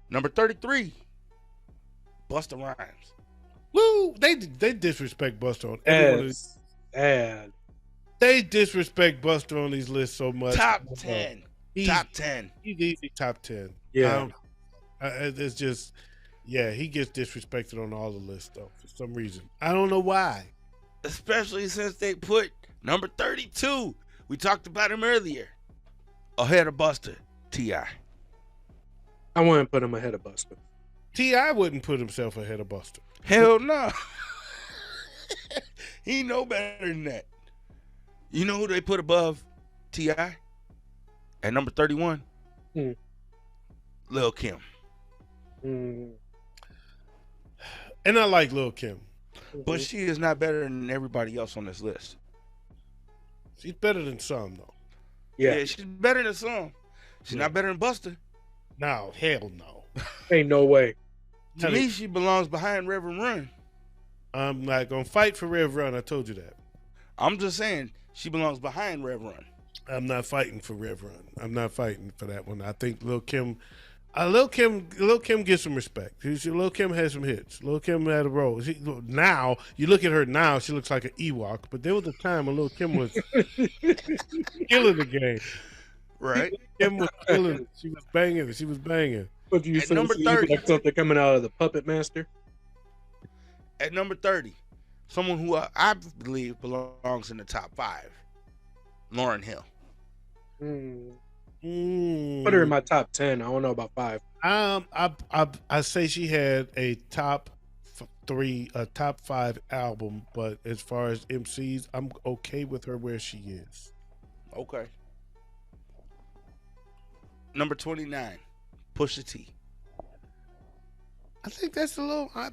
Number 33, Busta Rhymes. Woo! They disrespect Busta on every one of these. Sad. They disrespect Busta on these lists so much. Top 10. Top 10. He's easy top 10. Yeah. It's just, yeah, he gets disrespected on all the lists though for some reason. I don't know why. Especially since they put number 32. We talked about him earlier. Ahead of Busta, T.I. I wouldn't put him ahead of Busta. T.I. wouldn't put himself ahead of Busta. Hell no. He know better than that. You know who they put above T.I.? At number 31? Lil' Kim. Mm. And I like Lil' Kim. But she is not better than everybody else on this list. She's better than some though. Yeah. She's better than some. She's not better than Busta. No, hell no. Ain't no way. To me, she belongs behind Reverend Run. I'm not gonna fight for Rev Run. I told you that. I'm just saying she belongs behind Rev Run. I'm not fighting for Rev Run. I'm not fighting for that one. I think Lil' Kim gets some respect. Lil' Kim has some hits. Lil' Kim had a role. Now, you look at her now, she looks like an Ewok. But there was a time when Lil' Kim was killing the game. Right? Kim was killing it. She was banging. What do you At say? number She look 30. like something coming out of the Puppet Master? At number 30, someone who I believe belongs in the top 5, Lauryn Hill. Put her in my top 10. I don't know about 5. I say she had a top 5 album, but as far as MCs, I'm okay with her where she is. Okay. Number 29, Pusha T. I think that's a little. I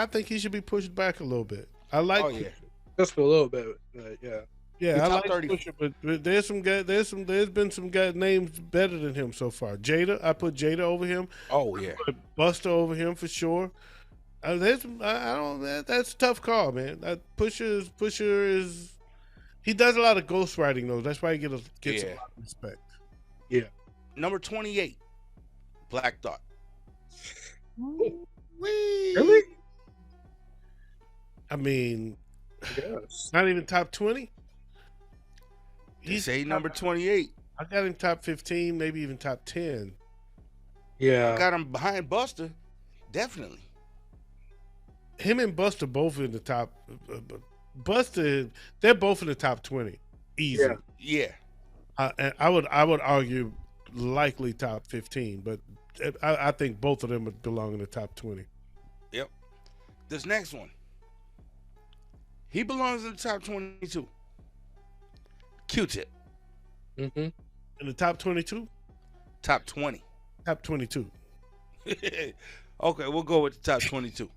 think he should be pushed back a little bit. I like. Oh yeah. Just a little bit. Yeah. Yeah, He's I top like 30. Pusha, but there's some guy, there's been some guy names better than him so far. Jada, I put Jada over him. Oh yeah. Put Buster over him for sure. I don't. That's a tough call, man. Pusha is. He does a lot of ghostwriting though. That's why he gets a Yeah. lot of respect. Yeah. Number 28, Black Thought. Really? I mean, Yes. not even top 20. You say number 28. I got him top 15, maybe even top 10. Yeah. I got him behind Buster. Definitely. Him and Buster both in the top. Buster, they're both in the top 20, easy. Yeah. Yeah. And I would argue likely top 15, but I think both of them would belong in the top 20. Yep. This next one. He belongs in the top 22. Q-Tip. Mm-hmm. In the top 22, Top 20. top 22. Okay, we'll go with the top 22.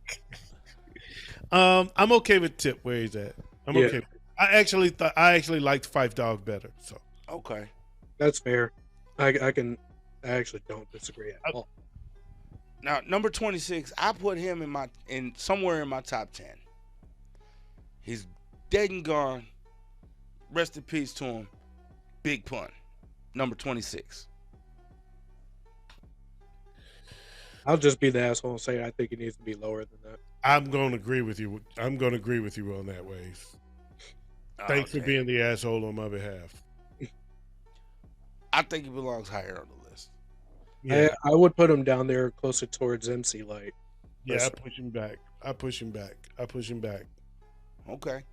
I'm okay with Tip where he's at. I'm Yeah. okay. I actually liked Five Dog better. So Okay. That's fair. I actually don't disagree at all. Now, number 26, I put him in somewhere in my top 10. He's dead and gone. Rest in peace to him. Big Pun. Number 26. I'll just be the asshole and say I think it needs to be lower than that. I'm going to agree with you. I'm going to agree with you on that, Wayz. Thanks for Okay. being the asshole on my behalf. I think he belongs higher on the list. Yeah, I would put him down there closer towards MC Light. I push him back. I push him back. Okay.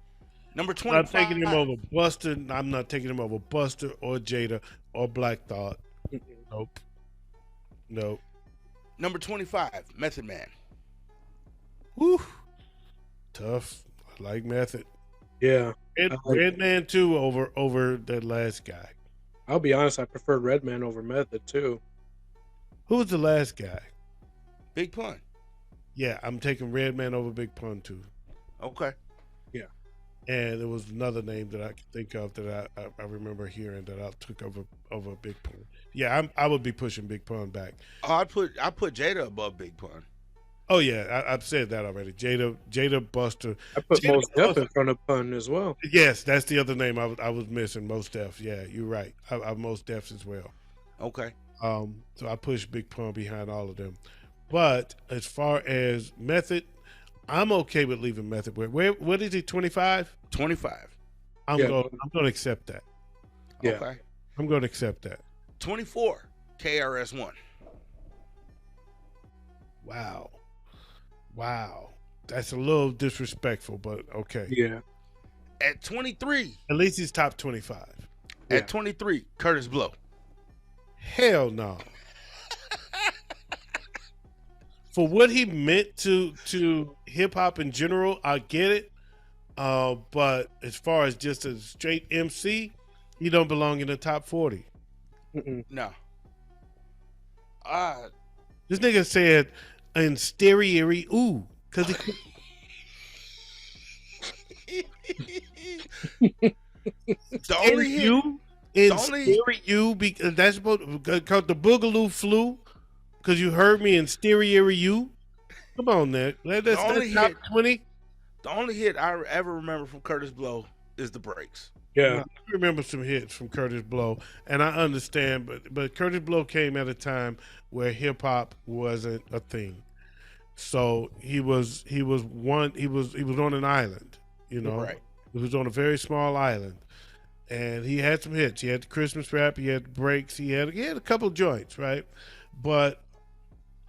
Number I'm 25. not taking him over Buster. I'm not taking him over Buster or Jada or Black Thought. Nope. Number 25, Method Man. Whew. Tough. I like Method. Yeah. Redman too over that last guy. I'll be honest, I prefer Redman over Method too. Who was the last guy? Big Pun. Yeah, I'm taking Redman over Big Pun too. Okay. And there was another name that I could think of that I remember hearing that I took over Big Pun. Yeah, I would be pushing Big Pun back. Oh, I put Jada above Big Pun. Oh yeah, I've said that already. Jada Buster. I put Jada Mos Def Buster. in front of Pun as well. Yes, that's the other name I was missing. Mos Def. Yeah, you're right. I Mos Def as well. Okay. So I push Big Pun behind all of them. But as far as Method, I'm okay with leaving Method. What is he? 25. 25. I'm Yeah. going to accept that. Yeah. Okay. I'm going to accept that. 24, KRS-One. Wow. That's a little disrespectful, but okay. Yeah. At 23, At least he's top 25. Yeah. at 23, Curtis Blow. Hell no. For what he meant to hip hop in general, I get it. But as far as just a straight MC, he don't belong in the top 40. Mm-mm. No. This nigga said in stereo ooh, because The only hit, you in the only- stereo because that's called the Boogaloo flu. Because you heard me in stereo you. Come on, Nick. That's only top hit- 20. the only hit I ever remember from Curtis Blow is the breaks. Yeah. I remember some hits from Curtis Blow, and I understand, but Curtis Blow came at a time where hip hop wasn't a thing. So he was on an island, you know. Right. He was on a very small island, and he had some hits. He had the Christmas rap, he had breaks, he had a couple joints, right? But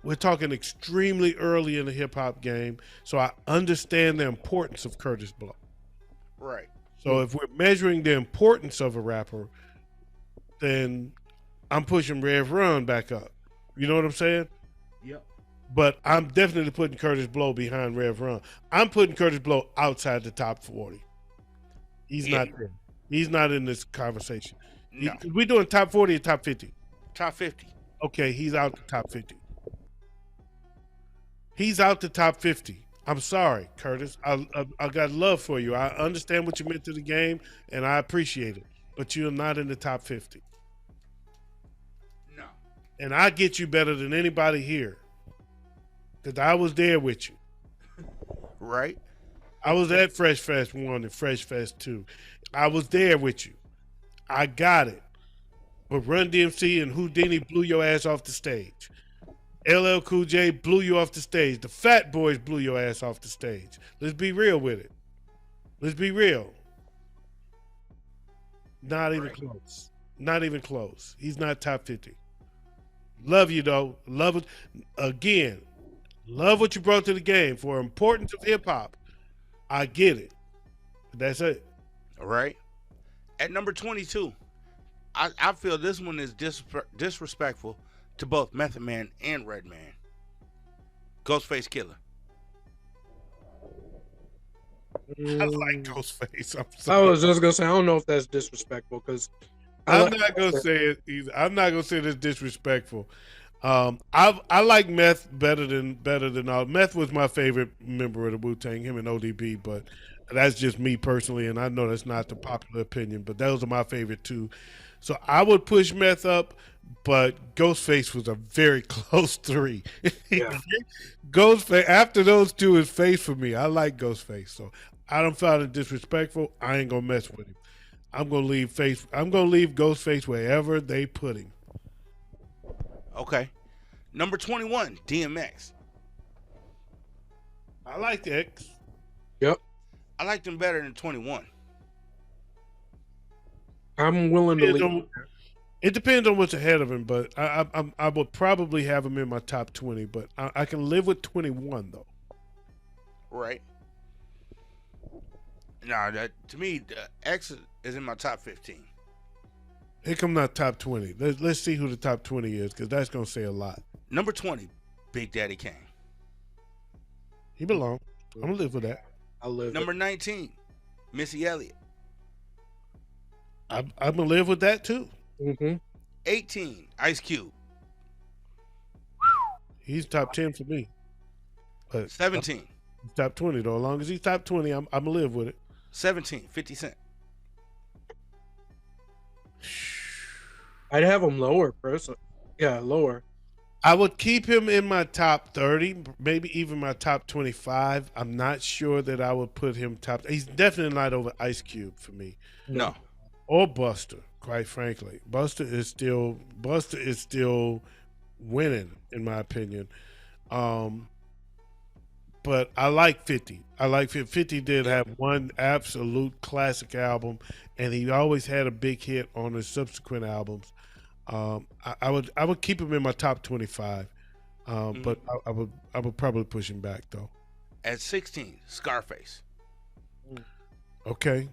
we're talking extremely early in the hip hop game, so I understand the importance of Curtis Blow. Right. So if we're measuring the importance of a rapper, then I'm pushing Rev Run back up. You know what I'm saying? Yep. But I'm definitely putting Curtis Blow behind Rev Run. I'm putting Curtis Blow outside the top 40. He's Yeah. not there. He's not in this conversation. No. We doing top 40 or top 50? Top 50. Okay, he's out the top 50. He's out the top 50. I'm sorry, Curtis. I got love for you. I understand what you meant to the game, and I appreciate it. But you're not in the top 50. No. And I get you better than anybody here. Because I was there with you. Right? I was at Fresh Fest 1 and Fresh Fest 2. I was there with you. I got it. But Run DMC and Houdini blew your ass off the stage. LL Cool J blew you off the stage. The Fat Boys blew your ass off the stage. Let's be real with it. Let's be real. Not even close. Not even close. He's not top 50. Love you, though. Love it. Again, love what you brought to the game for importance of hip-hop. I get it. That's it. All right. At number 22, I feel this one is disrespectful to both Method Man and Redman. Ghostface Killer. I like Ghostface. I'm I sorry. was just gonna say I don't know if that's disrespectful because I'm not gonna say it either. I'm not gonna say it's disrespectful. I like Meth better than all. Meth was my favorite member of the Wu-Tang, him and ODB, but that's just me personally, and I know that's not the popular opinion, but those are my favorite too. So I would push Meth up, but Ghostface was a very close 3. Yeah. Ghostface after those two is Face for me. I like Ghostface, so I don't find it disrespectful. I ain't gonna mess with him. I'm gonna leave Ghostface wherever they put him. Okay. Number 21, DMX. I like X. Yep. I liked him better than 21. I'm willing to leave. It depends on what's ahead of him, but I would probably have him in my top 20, but I can live with 21 though. Right. Nah, that to me, X is in my top 15. Here come my top 20. Let's see who the top 20 is, because that's gonna say a lot. Number 20, Big Daddy Kane. He belongs. I'm gonna live with that. I'll live. Number 19, Missy Elliott. I'm gonna live with that too. 18, Ice Cube. He's top 10 for me. But 17, he's top 20 though. As long as he's top 20, I'm gonna live with it. 17, 50 Cent. I'd have him lower, person. Yeah, lower. I would keep him in my top 30, maybe even my top 25. I'm not sure that I would put him top. He's definitely not over Ice Cube for me. No. Or Buster, quite frankly. Buster is still winning, in my opinion. But I like 50. I like 50. 50 did have one absolute classic album, and he always had a big hit on his subsequent albums. I would keep him in my top 25, but I would probably push him back though. At 16, Scarface. Okay,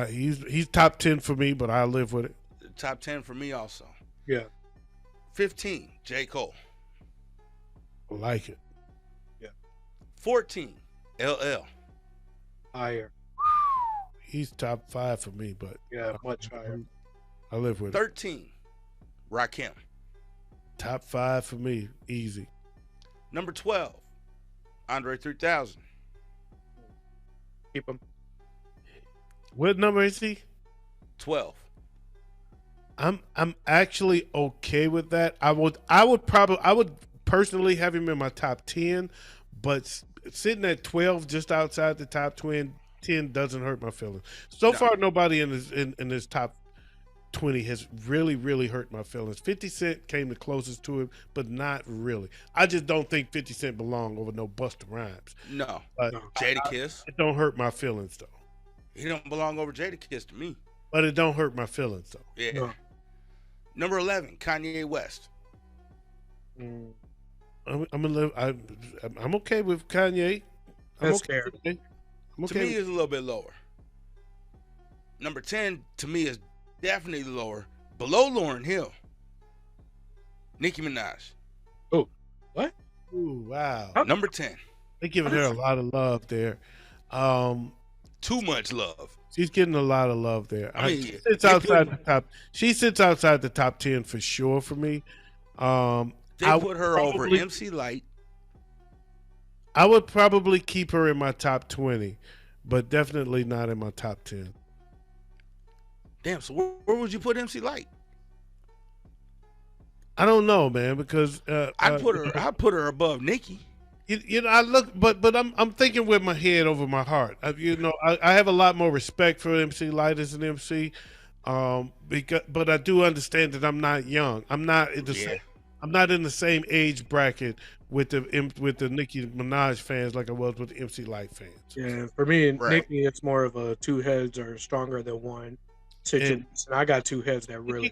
he's top 10 for me, but I live with it. Top 10 for me also. Yeah. 15, J. Cole. I like it. 14, LL. Higher. He's top 5 for me, but Yeah, much higher. I live with it. 13, Rakim. Top 5 for me, easy. Number 12, Andre 3000. Keep him. What number is he? 12. I'm actually okay with that. I would personally have him in my top 10, but sitting at 12 just outside the top 10 doesn't hurt my feelings. So far nobody in his top 20 has really hurt my feelings. 50 Cent came the closest to it, but not really. I just don't think 50 Cent belong over no Busta Rhymes. No. But Jadakiss. It don't hurt my feelings though. He don't belong over Jadakiss to me. But it don't hurt my feelings though. Yeah. No. Number 11, Kanye West. I'm okay with Kanye. That's fair. To me, is a little bit lower. Number 10, to me, is definitely lower. Below Lauryn Hill. Nicki Minaj. Oh, what? Ooh, wow. Number 10. They're giving her a lot of love there. Too much love. She's getting a lot of love there. I mean, she sits outside the top. She sits outside the top 10 for sure for me. They put her over MC Light. I would probably keep her in my top 20, but definitely not in my top 10. Damn. So where would you put MC Light? I don't know, man, because I'd put her above Nicki. I look, but I'm thinking with my head over my heart. I have a lot more respect for MC Light as an MC, but I do understand that I'm not young. I'm not in the same age bracket with the Nicki Minaj fans like I was with the MC Light fans. Yeah, for me, Right. Nicki, it's more of a two heads are stronger than one situation. I got two heads that really.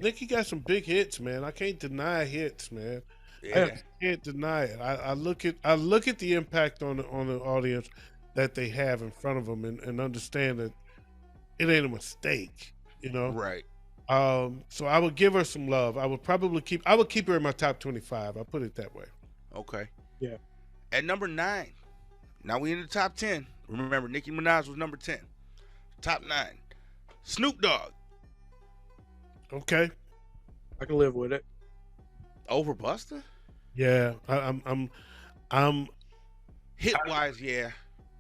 Nicki got some big hits, man. I can't deny hits, man. Yeah. I can't deny it. I look at the impact on the audience that they have in front of them, and understand that it ain't a mistake, Right. So I would give her some love. I would keep her in my top 25. I'll put it that way. Okay. Yeah. At number 9, now we in the top 10. Remember, Nicki Minaj was number 10. Top 9, Snoop Dogg. Okay. I can live with it. Over Busta? Yeah, I'm Hit wise, yeah.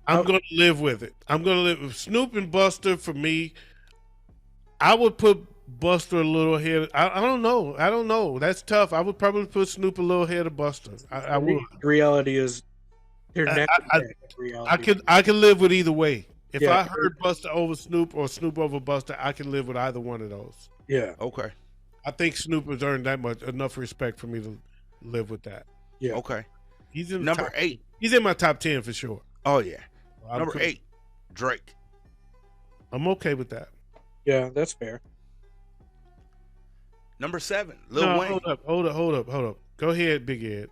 I'm gonna live with it. I'm gonna live with Snoop and Buster. For me, I would put Buster a little ahead. I don't know. That's tough. I would probably put Snoop a little ahead of Buster. I would. Reality is, they're neck and neck. Reality. I can live with either way. If Yeah. I heard Buster over Snoop or Snoop over Buster, I can live with either one of those. Yeah. Okay. I think Snoop has earned enough respect for me to live with that. Yeah. Okay. He's in Number 8. He's in my top 10 for sure. Oh yeah. Number 8, Drake. I'm okay with that. Yeah, that's fair. Number 7, Lil Wayne. Hold up. Go ahead, Big Ed.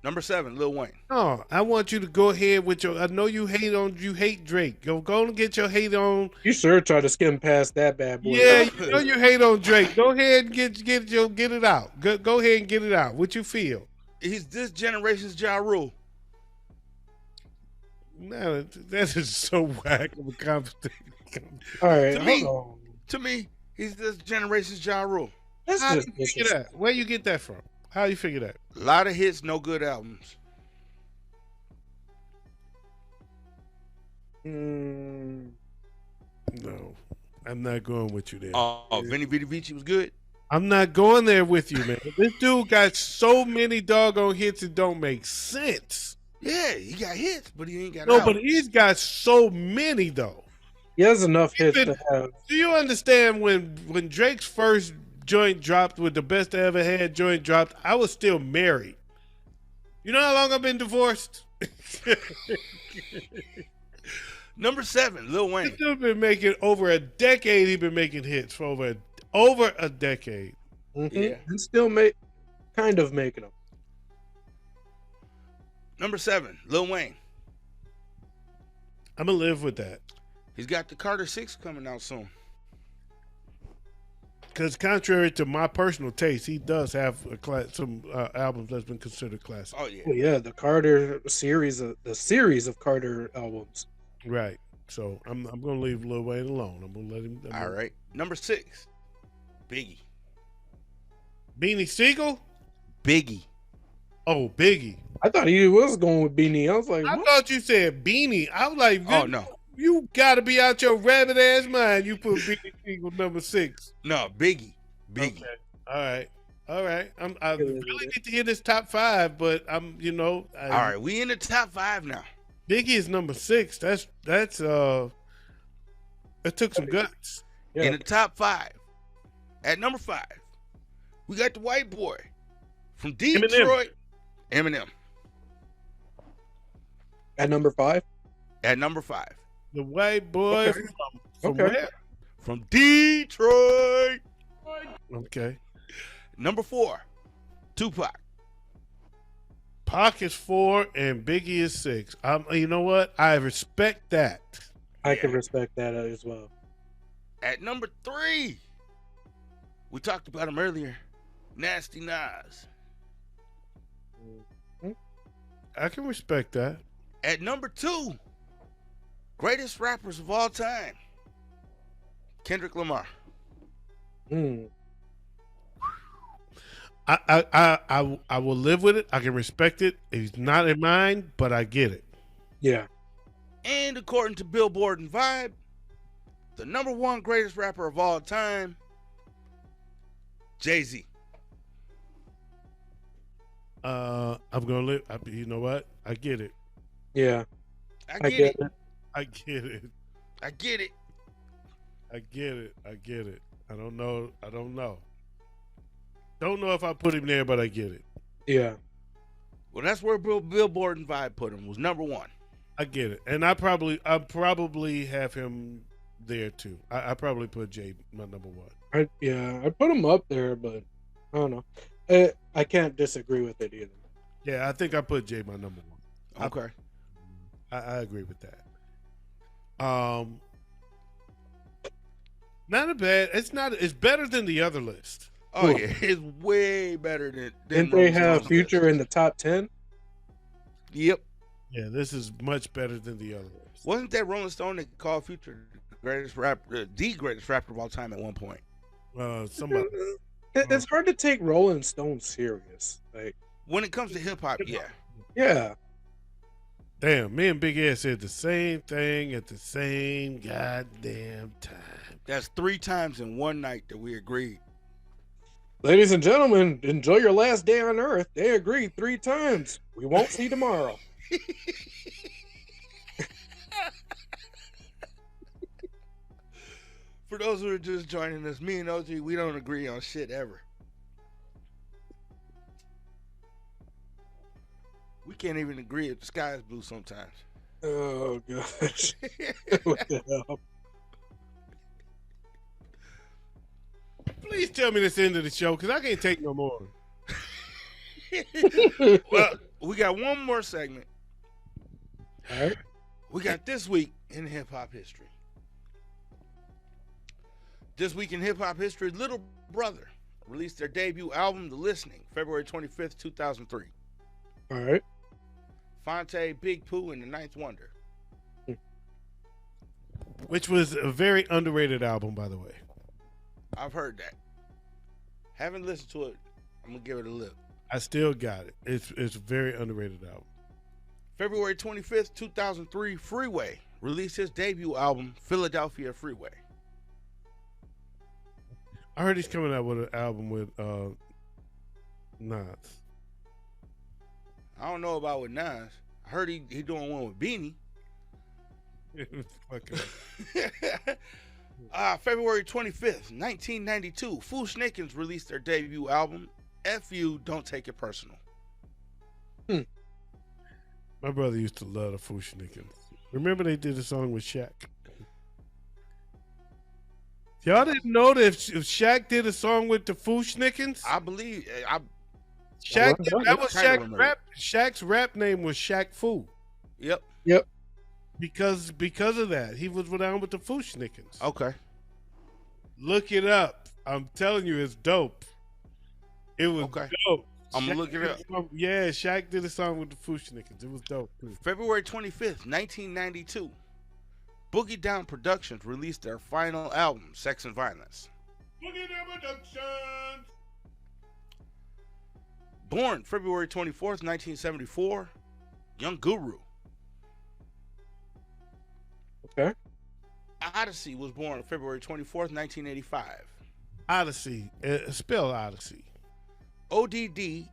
Number 7, Lil Wayne. No, I want you to go ahead with your. I know you hate Drake. Go and get your hate on. You sure try to skim past that bad boy. Yeah, you know you hate on Drake. Go ahead and get it out. Go ahead and get it out. What you feel? He's this generation's Ja Rule. No, that is so whack of a conversation. All right, To me- hold on. To me, he's this generation's Ja Rule. That's How do just you figure that? Where you get that from? How you figure that? A lot of hits, no good albums. Mm, No, I'm not going with you there. Oh, Vinny Vidi Vici was good. I'm not going there with you, man. This dude got so many doggone hits it don't make sense. Yeah, he got hits, but he ain't got No, albums. but he's got so many though. he has enough hits Even- to have. Do you understand when Drake's first joint dropped, with the best I ever had joint dropped, I was still married. You know how long I've been divorced? Number 7, Lil This Wayne. dude been making over a decade. He been making hits for over a decade. Mhm. Yeah. And still kind of making them. Number 7, Lil Wayne. I'm gonna live with that He's got the Carter 6 coming out soon. because, contrary to my personal taste, he does have some albums that's been considered classic. Oh yeah. Oh yeah, the Carter series, the series of Carter albums. Right. So I'm gonna leave Lil Wayne alone. I'm gonna let him. All right. Number 6, Biggie. Beanie Siegel. Biggie. Oh, Biggie. I thought he was going with Beanie. I was like, I what? thought you said Beanie. I was like, Oh no. You gotta be out your rabbit ass mind. You put Beanie Siegel number 6. No, Biggie. Biggie. Okay. All right. I really need to hear this top 5, but All right, we in the top 5 now. Biggie is number 6. That took some guts. Yeah. In the top 5. At number 5, we got the white boy from Detroit, Eminem. At number 5. At number 5. The white boy Okay. from Okay. where? From Detroit. Okay. Number 4, Tupac. Pac is 4 and Biggie is 6. You know what? I respect that. I can respect that as well. At number 3, we talked about him earlier, Nasty Nas. I can respect that. At number 2, greatest rappers of all time, Kendrick Lamar. Mm. I will live with it. I can respect it. It's not in mine, but I get it. Yeah. And according to Billboard and Vibe, the number one greatest rapper of all time, Jay-Z. I'm gonna live. You know what? I get it. Yeah. I get it. I get it. I get it. I get it. I get it. I don't know. Don't know if I put him there, but I get it. Yeah. Well, that's where Billboard and Vibe put him, was number one. I get it, and I probably have him there too. I probably put Jay my number one. I put him up there, but I don't know. I can't disagree with it either. Yeah, I think I put Jay my number one. Okay. I agree with that. Not a bad. It's not. It's better than the other list. Oh yeah, it's way better than. Didn't they have Future in the top 10? Yep. Yeah, this is much better than the other list. Wasn't that Rolling Stone that called Future the greatest rapper of all time at one point? Somebody. It's hard to take Rolling Stone serious. Like when it comes to hip hop, yeah. Yeah. Damn, me and Big Ed said the same thing at the same goddamn time. That's 3 times in one night that we agreed. Ladies and gentlemen, enjoy your last day on Earth. They agreed 3 times. We won't see tomorrow. For those who are just joining us, me and OG, we don't agree on shit ever. We can't even agree if the sky is blue sometimes. Oh, gosh. What the hell? Please tell me this end of the show, because I can't take no more. Well, we got one more segment. All right. We got This Week in Hip Hop History. This Week in Hip Hop History, Little Brother released their debut album, The Listening, February 25th, 2003. All right. Fonte, Big Pooh, and the Ninth Wonder. Which was a very underrated album, by the way. I've heard that. Haven't listened to it. I'm going to give it a look. I still got it. It's a very underrated album. February 25th, 2003, Freeway released his debut album, Philadelphia Freeway. I heard he's coming out with an album with Nas. I don't know about with Nas. I heard he doing one with Beanie. February 25th, 1992, Fu-Schnickens released their debut album, F You, Don't Take It Personal. My brother used to love the Fu-Schnickens. Remember they did a song with Shaq? Y'all didn't know that if Shaq did a song with the Fu-Schnickens? I believe. Shaq, that was Shaq's remember. rap. Shaq's rap name was Shaq Fu. Yep. Because of that, he was down with the Fu-Schnickens. Okay. Look it up. I'm telling you, it's dope. It was dope. I'm going to look it up. Yeah, Shaq did a song with the Fu-Schnickens. It was dope. February 25th, 1992, Boogie Down Productions released their final album, Sex and Violence. Boogie Down Productions. Born February 24th, 1974, Young Guru. Okay. Odyssey was born February 24th, 1985. Odyssey. Spell Odyssey. ODDIC.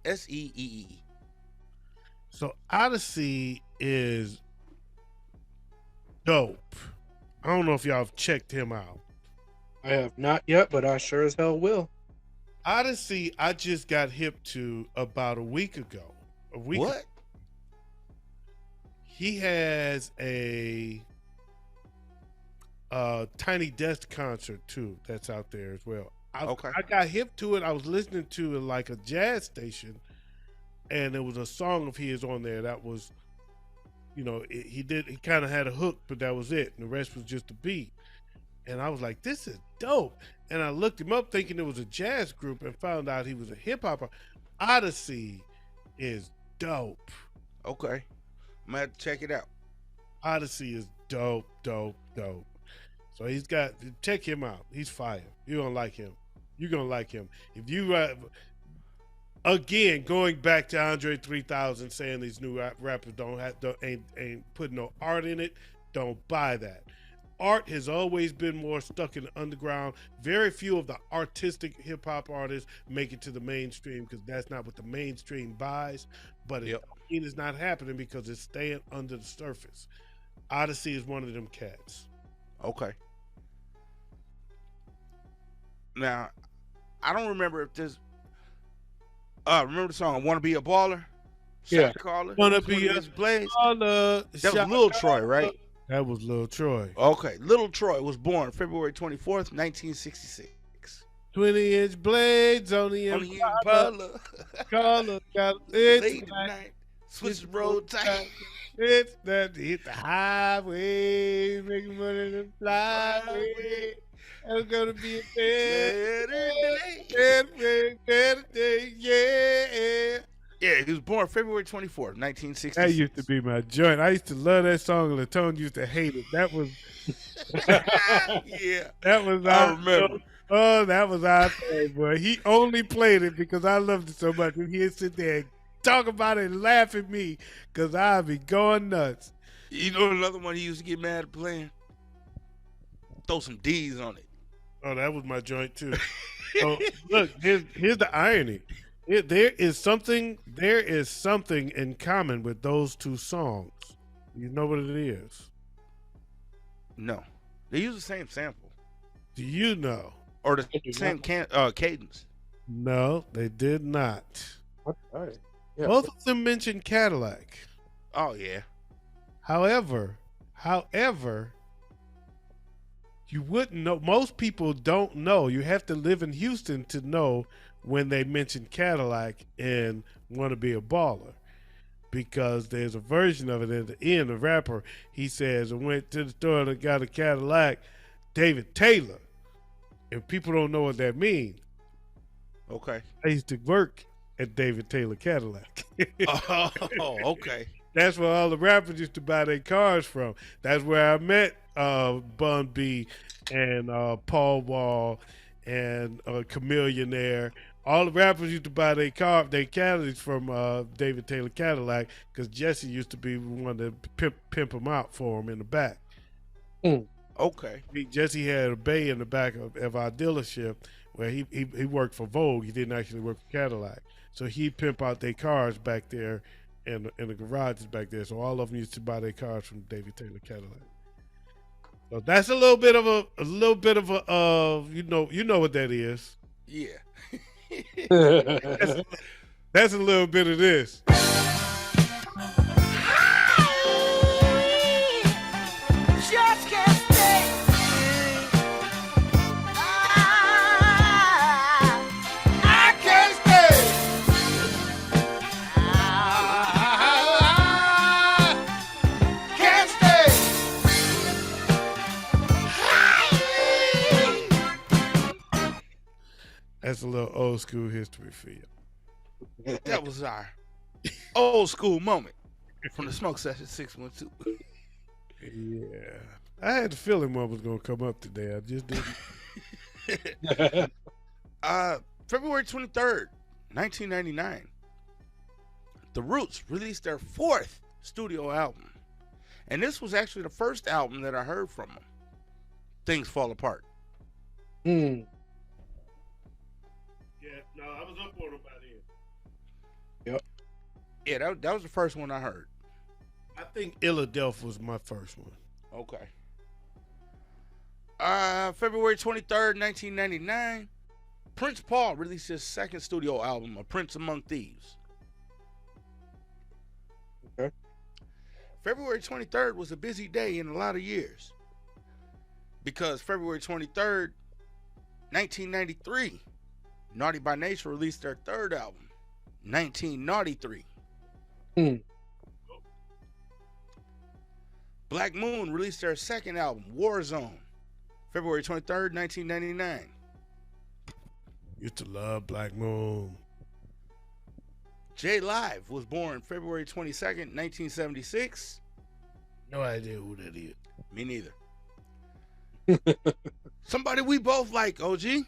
SEEE. So Odyssey is dope. I don't know if y'all have checked him out. I have not yet, but I sure as hell will. Odyssey, I just got hip to about a week ago. What? He has a Tiny Desk concert too that's out there as well. I got hip to it. I was listening to like a jazz station, and there was a song of his on there that was, he kind of had a hook, but that was it, and the rest was just a beat. And I was like, this is dope. And I looked him up thinking it was a jazz group and found out he was a hip hopper. Odyssey is dope. Okay. I'm going to have to check it out. Odyssey is dope. So check him out. He's fire. You're going to like him. You're gonna like him. If you again going back to Andre 3000 saying these new rappers ain't putting no art in it, don't buy that. Art has always been more stuck in the underground. Very few of the artistic hip hop artists make it to the mainstream because that's not what the mainstream buys. But it is not happening because it's staying under the surface. Odyssey is one of them cats. Okay. Now, I don't remember if this. Remember the song "I Want to Be a Baller"? Yeah. Wanna be a Blaze. baller. That was Lil Troy, right? That was Lil Troy. Okay, Little Troy was born February 24th, 1966. 20-inch blades on the Impala. Color, got it. Late night, switch the road tight. It's that hit the highway, making money to fly away. It's gonna be a better day, yeah. Yeah, he was born February 24th, 1966. That used to be my joint. I used to love that song, and Latone used to hate it. That was, yeah, that was. I remember. Oh, that was our thing, boy. He only played it because I loved it so much, and he'd sit there and talk about it and laugh at me because I'd be going nuts. You know another one he used to get mad at playing? Throw some D's on it. Oh, that was my joint too. So look, here's the irony. There is something in common with those two songs. You know what it is? No, they use the same sample Do you know? or the same cadence. No, they did not. Right. Yeah. Both of them mentioned Cadillac. Oh yeah. However, you wouldn't know. Most people don't know. You have to live in Houston to know when they mention Cadillac and Want to Be a Baller, because there's a version of it at the end. The rapper, he says, I went to the store and got a Cadillac, David Taylor, and people don't know what that means. Okay. I used to work at David Taylor Cadillac. Oh, okay. That's where all the rappers used to buy their cars from. That's where I met Bun B and Paul Wall and Chameleonaire. All the rappers used to buy their Cadillacs from David Taylor Cadillac because Jesse used to be the one to pimp them out for him in the back. Okay. Jesse had a bay in the back of our dealership where he worked for Vogue. He didn't actually work for Cadillac. So he'd pimp out their cars back there in the garages back there. So all of them used to buy their cars from David Taylor Cadillac. So that's a little bit of a you know what that is. Yeah. That's a little bit of this. Just can't stay. I can't stay. Can't stay. That's a little old school history for you. That was our old school moment from the Smoke Session 612. Yeah. I had the feeling one was going to come up today. I just didn't. February 23rd, 1999. The Roots released their fourth studio album. And this was actually the first album that I heard from them. Things Fall Apart. Yeah, no, I was up on it by then. Yep. Yeah, that was the first one I heard. I think Philadelphia was my first one. Okay. February 23rd, 1999, Prince Paul released his second studio album, A Prince Among Thieves. Okay. February 23rd was a busy day in a lot of years. Because February 23rd, 1993, Naughty by Nature released their third album, 1993. Black Moon released their second album, Warzone, February 23rd, 1999. Used to love Black Moon. J Live was born February 22nd, 1976. No idea who that is. Me neither. Somebody we both like, OG.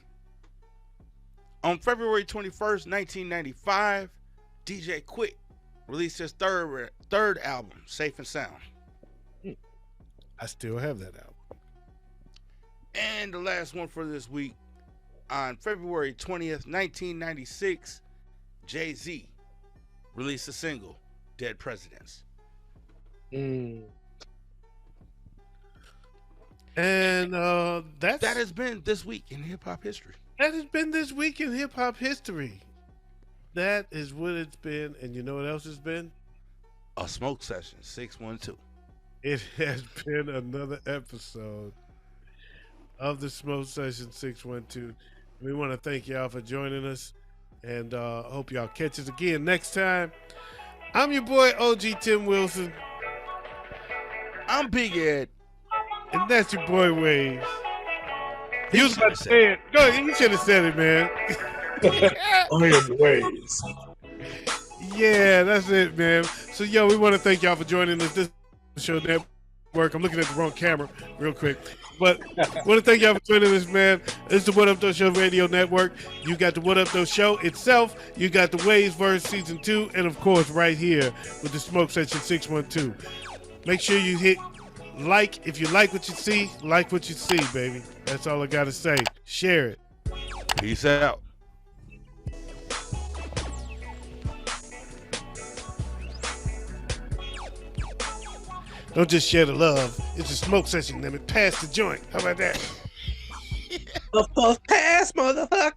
On February 21st, 1995, DJ Quick released his third album, Safe and Sound. I still have that album. And the last one for this week, on February 20th, 1996, Jay-Z released a single, Dead Presidents. And that has been this week in hip-hop history. That has been this week in hip-hop history. That is what it's been. And you know what else it's been? A Smoke Session 612. It has been another episode of the Smoke Session 612. We want to thank y'all for joining us, and hope y'all catch us again next time. I'm your boy OG Tim Wilson. I'm Big Ed. And that's your boy Wayz. You was about to say it. Go ahead, you should have said it, man. I am Wayz. Yeah, that's it, man. So, yo, we want to thank y'all for joining us. This show network. I'm looking at the wrong camera real quick. But I want to thank y'all for joining us, man. It's the What Up Though Show Radio Network. You got the What Up Though Show itself. You got the Wayz Verse Season 2. And, of course, right here with the Smoke Session 612. Make sure you hit like. If you like what you see, like what you see, baby. That's all I got to say. Share it. Peace out. Don't just share the love. It's a smoke session. Let me pass the joint. How about that? The first pass, motherfucker.